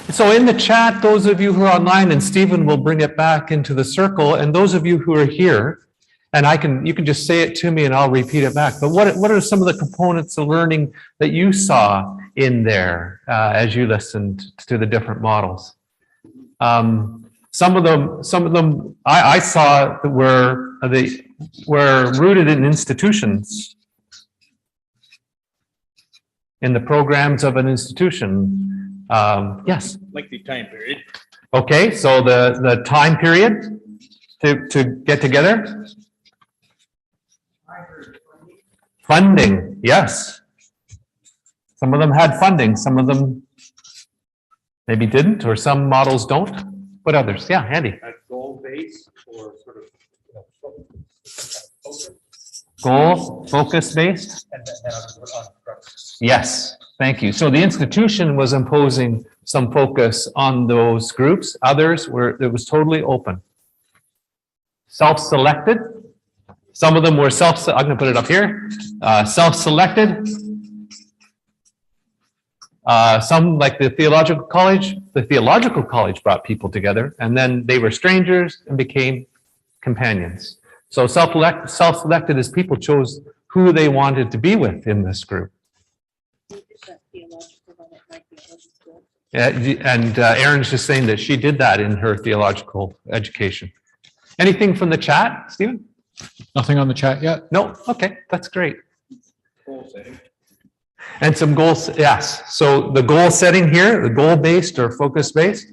Speaker 1: So in the chat, those of you who are online, and Stephen will bring it back into the circle, and those of you who are here, and you can just say it to me and I'll repeat it back. But what are some of the components of learning that you saw in there as you listened to the different models? Some of them I saw that were rooted in institutions, in the programs of an institution. Yes.
Speaker 11: Like the time period.
Speaker 1: Okay, so the time period to get together. Funding, yes. Some of them had funding, some of them maybe didn't, or some models don't. What others? Yeah, Andy.
Speaker 11: Goal-based or sort of
Speaker 1: Goal, focus-based? Yes, thank you. So the institution was imposing some focus on those groups. Others it was totally open. Self-selected. Some of them were I'm going to put it up here. Self-selected. Some, like the theological college brought people together, and then they were strangers and became companions. So self-selected is people chose who they wanted to be with in this group. Yeah, and Erin's just saying that she did that in her theological education. Anything from the chat, Stephen?
Speaker 3: Nothing on the chat yet?
Speaker 1: No? Okay, that's great.
Speaker 11: goal setting.
Speaker 1: And some goals, yes. So the goal setting here, the goal-based or focus-based.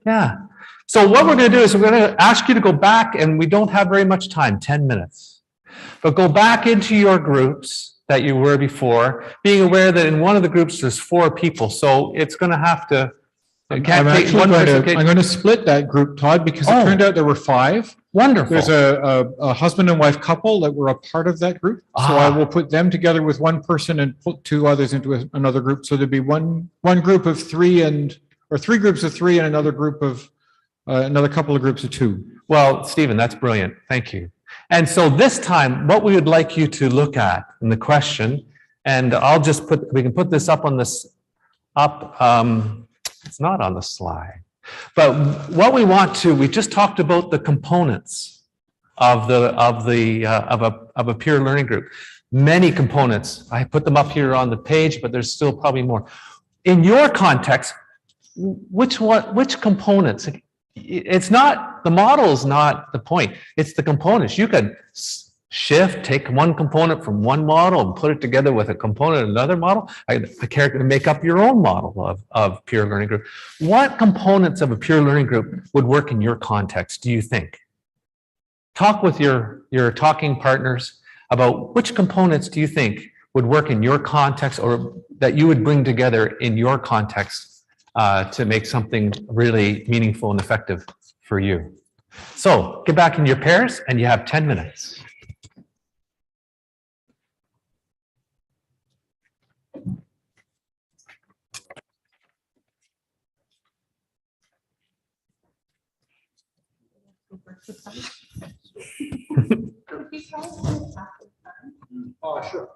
Speaker 1: Yeah. So what we're going to do is we're going to ask you to go back, and we don't have very much time, 10 minutes. But go back into your groups that you were before, being aware that in one of the groups there's 4 people. So it's going to have to,
Speaker 3: I'm going to split that group, Todd, because it turned out there were 5.
Speaker 1: Wonderful.
Speaker 3: There's a husband and wife couple that were a part of that group. So I will put them together with one person and put 2 others into another group. So there'd be one group of 3 or 3 groups of 3 and another group of another couple of groups of 2.
Speaker 1: Well, Stephen, that's brilliant. Thank you. And so this time, what we would like you to look at in the question, and I'll just we can put this up on this, it's not on the slide. But what we just talked about the components of a peer learning group. Many components. I put them up here on the page, but there's still probably more. In your context, which components? it's not, the model's not the point. It's the components. You could take one component from one model and put it together with a component in another model. A character to make up your own model of peer learning group. What components of a peer learning group would work in your context, do you think? Talk with your talking partners about which components do you think would work in your context, or that you would bring together in your context to make something really meaningful and effective for you. So get back in your pairs and you have 10 minutes.
Speaker 11: Oh, sure.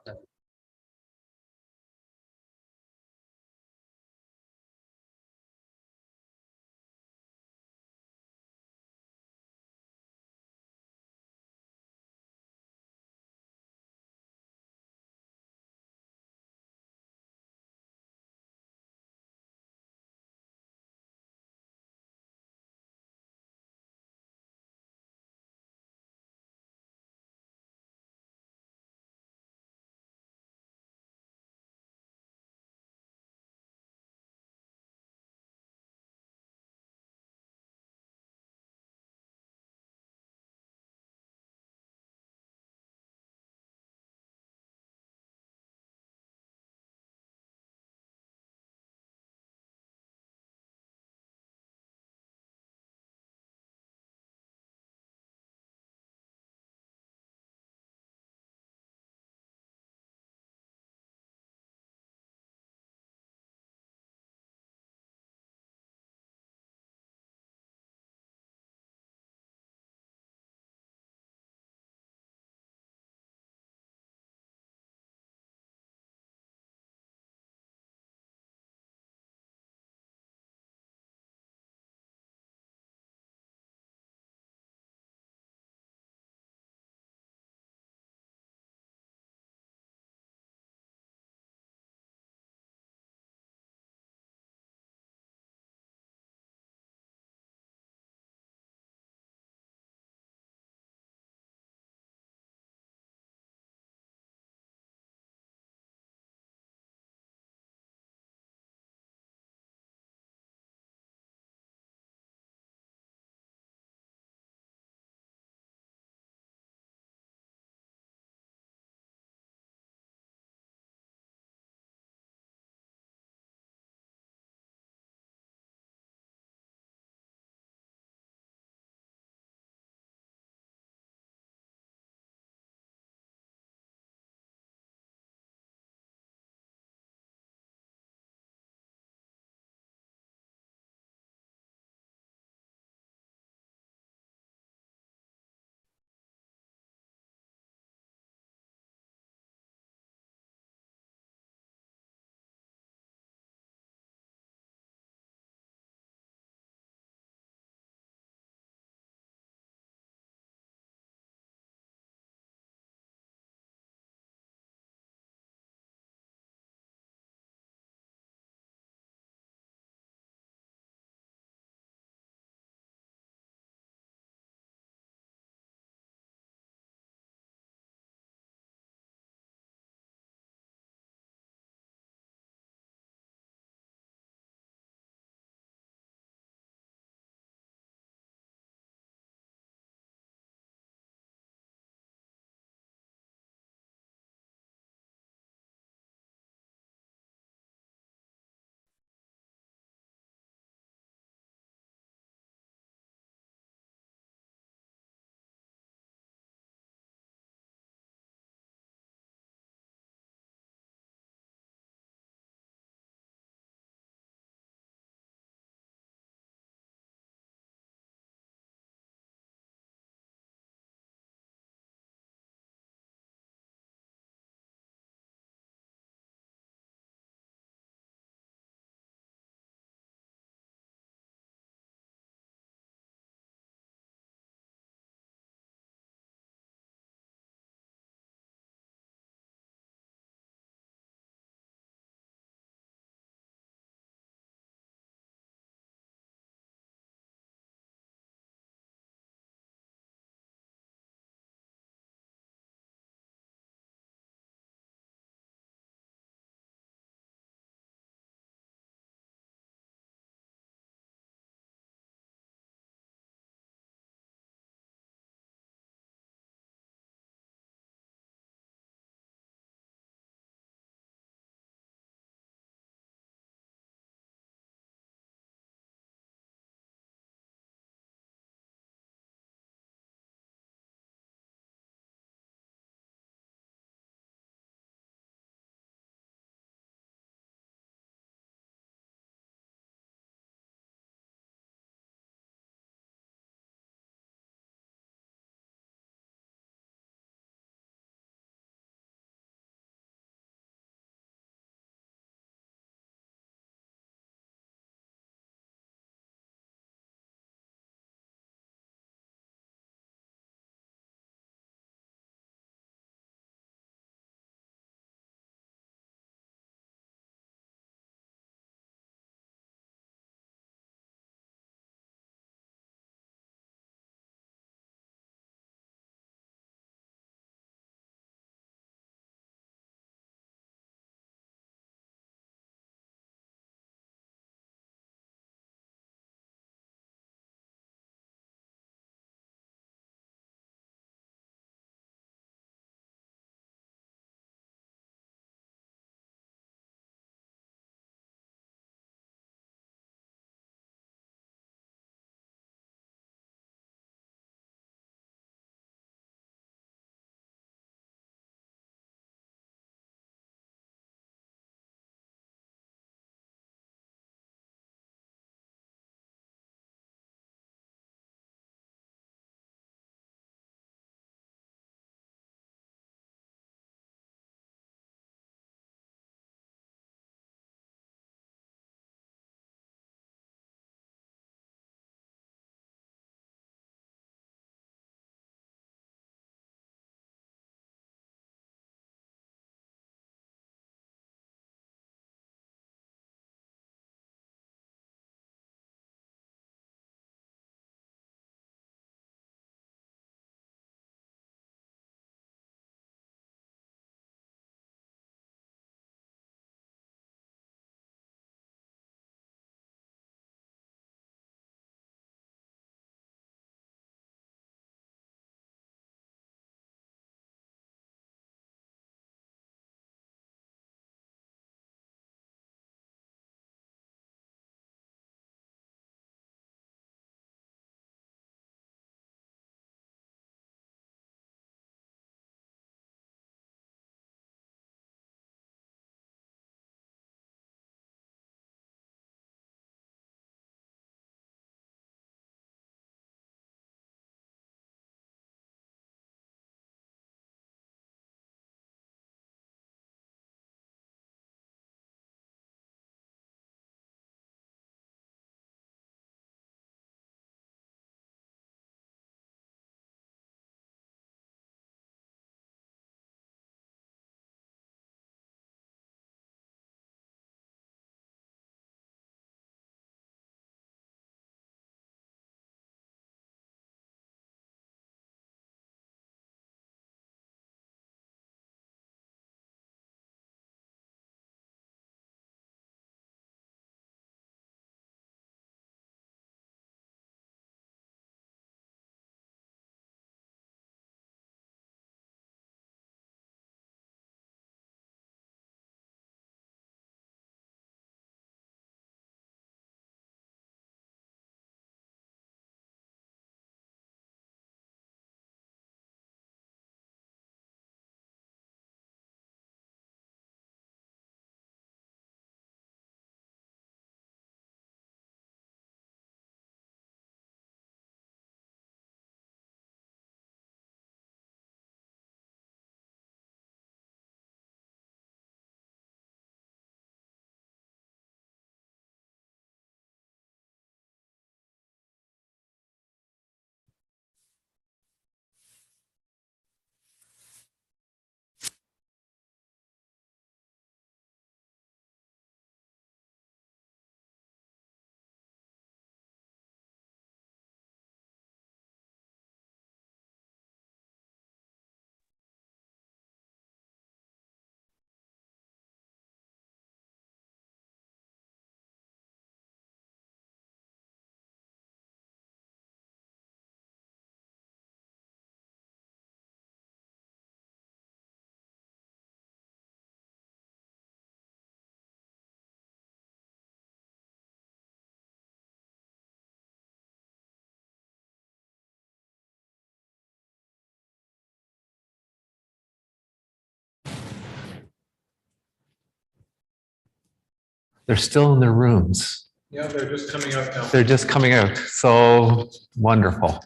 Speaker 1: They're still in their rooms.
Speaker 3: Yeah, they're just coming out now.
Speaker 1: They're just coming out. So wonderful.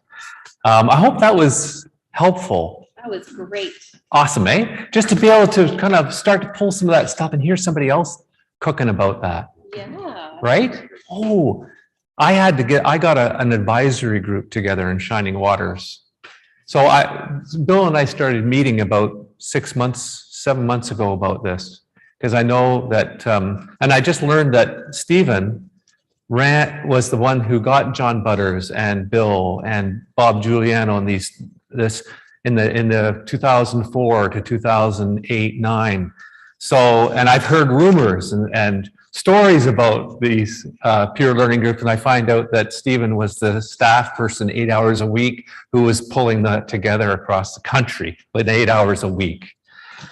Speaker 1: I hope that was helpful.
Speaker 6: That was great.
Speaker 1: Awesome, eh? Just to be able to kind of start to pull some of that stuff and hear somebody else cooking about that.
Speaker 6: Yeah.
Speaker 1: Right? Oh, I got an advisory group together in Shining Waters. So Bill and I started meeting about 7 months ago about this, because I know that, and I just learned that Stephen was the one who got John Buttars and Bill and Bob Giuliano and this in the 2004 to 2008-9. So, and I've heard rumors and stories about these peer learning groups, and I find out that Stephen was the staff person 8 hours a week who was pulling that together across the country with 8 hours a week.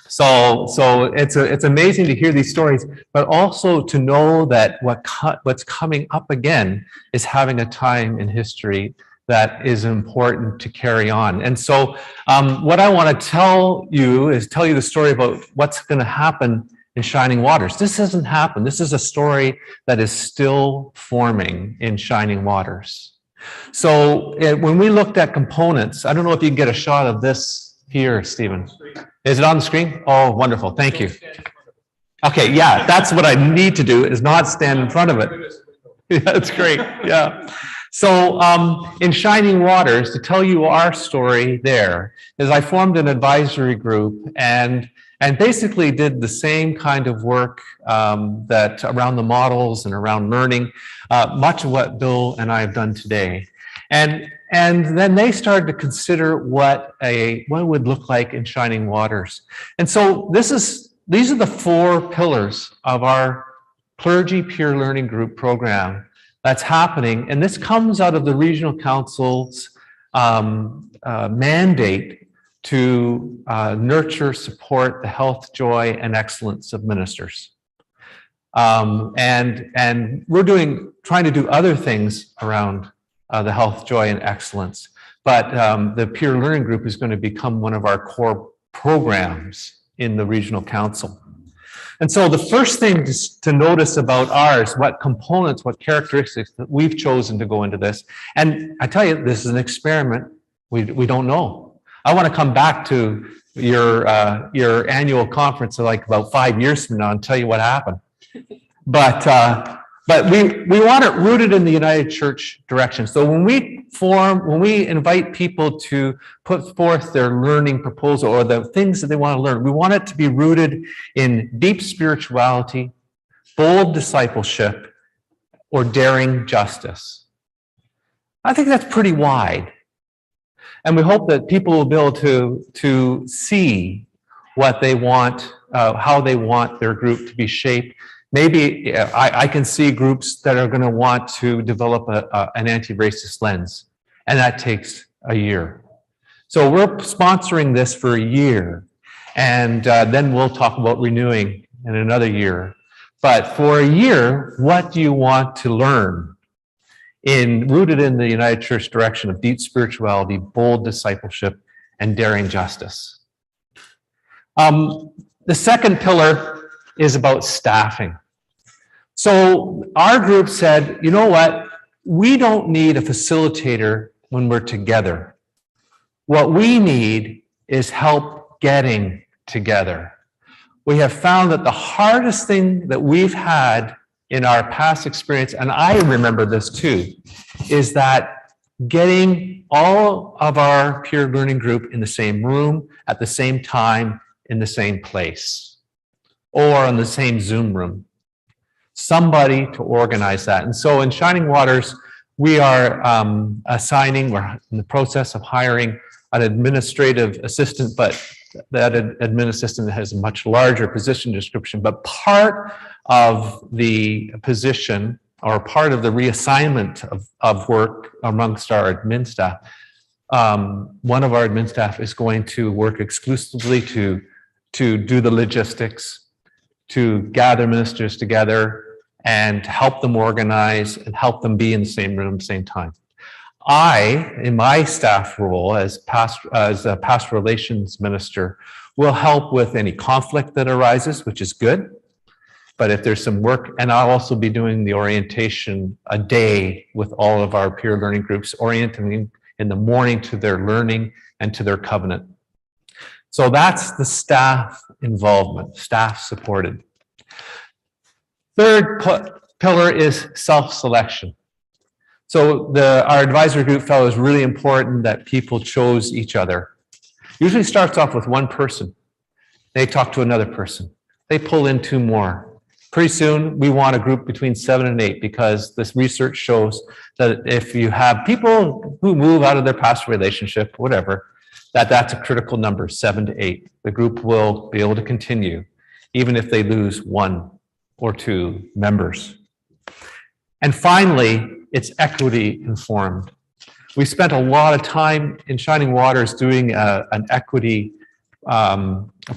Speaker 1: So it's amazing to hear these stories, but also to know that what's coming up again is having a time in history that is important to carry on. And so what I want to tell you the story about what's going to happen in Shining Waters. This hasn't happened. This is a story that is still forming in Shining Waters. So when we looked at components, I don't know if you can get a shot of this here, Stephen. Is it on the screen? Oh, wonderful. Thank you. Okay, yeah, that's what I need to do, is not stand in front of it. Yeah, that's great. Yeah. So in Shining Waters, to tell you our story there, is I formed an advisory group and basically did the same kind of work that around the models and around learning, much of what Bill and I have done today. And then they started to consider what it would look like in Shining Waters. And so these are the 4 pillars of our clergy peer learning group program that's happening. And this comes out of the regional council's mandate to nurture, support the health, joy, and excellence of ministers. And we're trying to do other things around the health, joy, and excellence. But the peer learning group is going to become one of our core programs in the regional council. And so the first thing to notice about ours, what components, what characteristics that we've chosen to go into this. And I tell you, this is an experiment. We don't know. I want to come back to your annual conference like about 5 years from now and tell you what happened. But we want it rooted in the United Church direction. So when we invite people to put forth their learning proposal or the things that they want to learn, we want it to be rooted in deep spirituality, bold discipleship, or daring justice. I think that's pretty wide. And we hope that people will be able to see what they want, how they want their group to be shaped. Maybe I can see groups that are going to want to develop an anti-racist lens, and that takes a year. So we're sponsoring this for a year, and then we'll talk about renewing in another year. But for a year, what do you want to learn? Rooted in the United Church direction of deep spirituality, bold discipleship, and daring justice. The second pillar is about staffing. So our group said, you know what? We don't need a facilitator when we're together. What we need is help getting together. We have found that the hardest thing that we've had in our past experience, and I remember this too, is that getting all of our peer learning group in the same room at the same time in the same place or in the same Zoom room. Somebody to organize that. And so in Shining Waters, we are we're in the process of hiring an administrative assistant, but that admin assistant has a much larger position description. But part of the position or part of the reassignment of work amongst our admin staff, one of our admin staff is going to work exclusively to do the logistics, to gather ministers together and help them organize and help them be in the same room, same time. I, in my staff role as a pastoral relations minister, will help with any conflict that arises, which is good. But if there's some work, and I'll also be doing the orientation a day with all of our peer learning groups, orienting in the morning to their learning and to their covenant. So that's the staff involvement, staff supported. Third pillar is self-selection. So our advisory group felt it was really important that people chose each other. Usually starts off with one person. They talk to another person. They pull in two more. Pretty soon, we want a group between 7 and 8 because this research shows that if you have people who move out of their past relationship, whatever, that's a critical number, 7 to 8. The group will be able to continue, even if they lose 1 or 2 members. And finally, it's equity informed. We spent a lot of time in Shining Waters doing an equity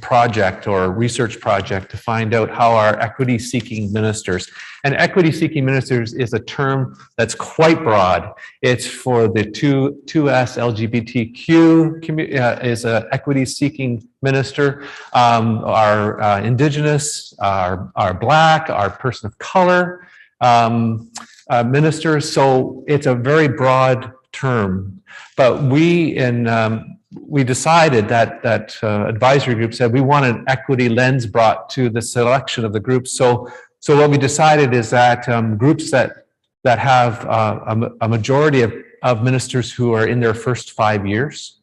Speaker 1: project or research project to find out how our equity-seeking ministers, and equity-seeking ministers is a term that's quite broad. It's for the 2S LGBTQ is an equity-seeking minister, our Indigenous, our Black, our person of color ministers. So it's a very broad term, but we decided that advisory group said we want an equity lens brought to the selection of the groups. So what we decided is that groups that have a majority of ministers who are in their first 5 years,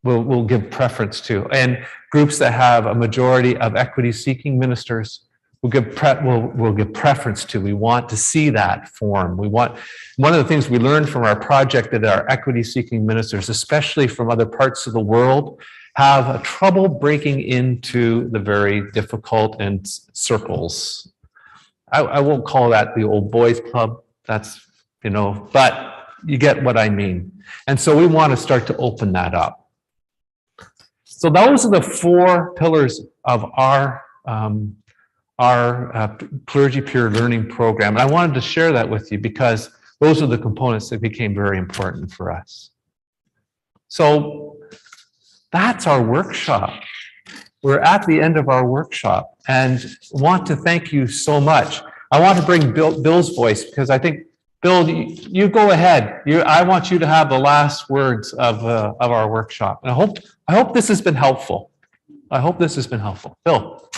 Speaker 1: we'll give preference to, and groups that have a majority of equity-seeking ministers we'll give preference to. We want to see that form. One of the things we learned from our project that our equity-seeking ministers, especially from other parts of the world, have a trouble breaking into the very difficult and circles. I won't call that the old boys club. That's, but you get what I mean. And so we want to start to open that up. So those are the 4 pillars of our clergy peer learning program. And I wanted to share that with you because those are the components that became very important for us. So that's our workshop. We're at the end of our workshop and want to thank you so much. I want to bring Bill's voice because I think, Bill, you go ahead. I want you to have the last words of our workshop. And I hope this has been helpful. Bill.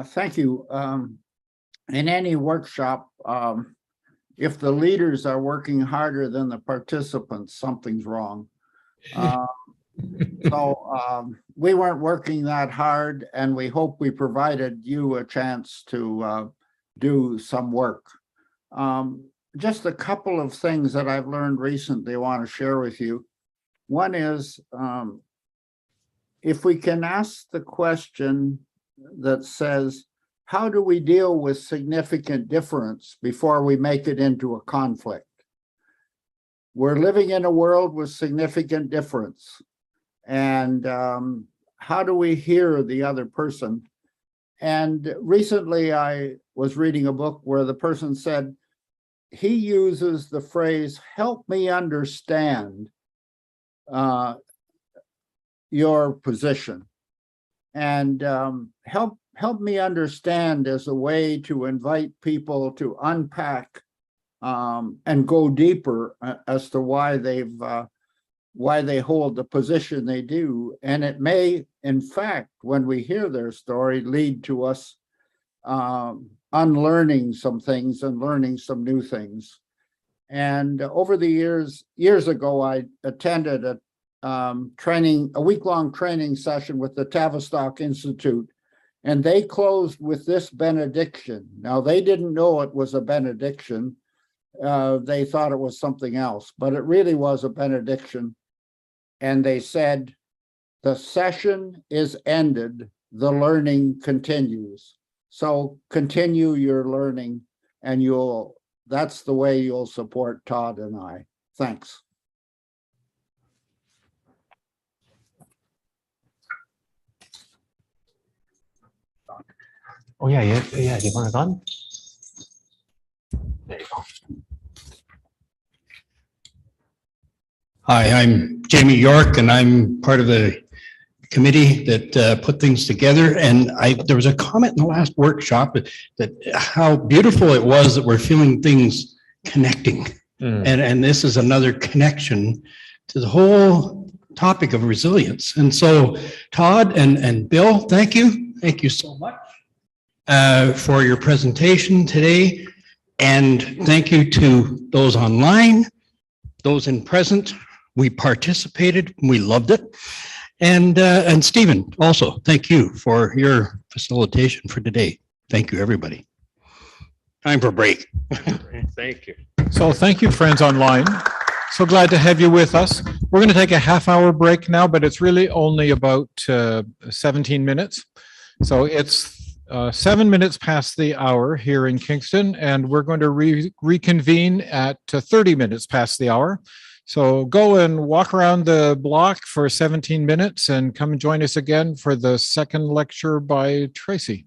Speaker 4: Thank you. In any workshop, if the leaders are working harder than the participants, something's wrong. So we weren't working that hard, and we hope we provided you a chance to do some work. Just a couple of things that I've learned recently I want to share with you. One is, if we can ask the question that says, how do we deal with significant difference before we make it into a conflict? We're living in a world with significant difference. And how do we hear the other person? And recently I was reading a book where the person said, he uses the phrase, help me understand your position. And help me understand as a way to invite people to unpack and go deeper as to why they hold the position they do. And it may, in fact, when we hear their story, lead to us unlearning some things and learning some new things. And over the years ago, I attended a week-long training session with the Tavistock Institute, and they closed with this benediction. Now, they didn't know it was a benediction. They thought it was something else, but it really was a benediction. And they said, the session is ended, the learning continues. So continue your learning, and that's the way you'll support Todd and I. Thanks.
Speaker 1: Oh, yeah. Do you want it on? There you go.
Speaker 7: Hi, I'm Jamie York, and I'm part of the committee that put things together. And there was a comment in the last workshop that how beautiful it was that we're feeling things connecting. And this is another connection to the whole topic of resilience. And so Todd and Bill, thank you. Thank you so much for your presentation today. And thank you to those online, those in present. We participated, we loved it. And Stephen, also, thank you for your facilitation for today. Thank you, everybody. Time for a break.
Speaker 5: Thank you.
Speaker 3: So thank you, friends online. So glad to have you with us. We're going to take a half-hour break now, but it's really only about 17 minutes. So it's 7 minutes past the hour here in Kingston, and we're going to reconvene at 30 minutes past the hour. So go and walk around the block for 17 minutes and come and join us again for the second lecture by Tracy.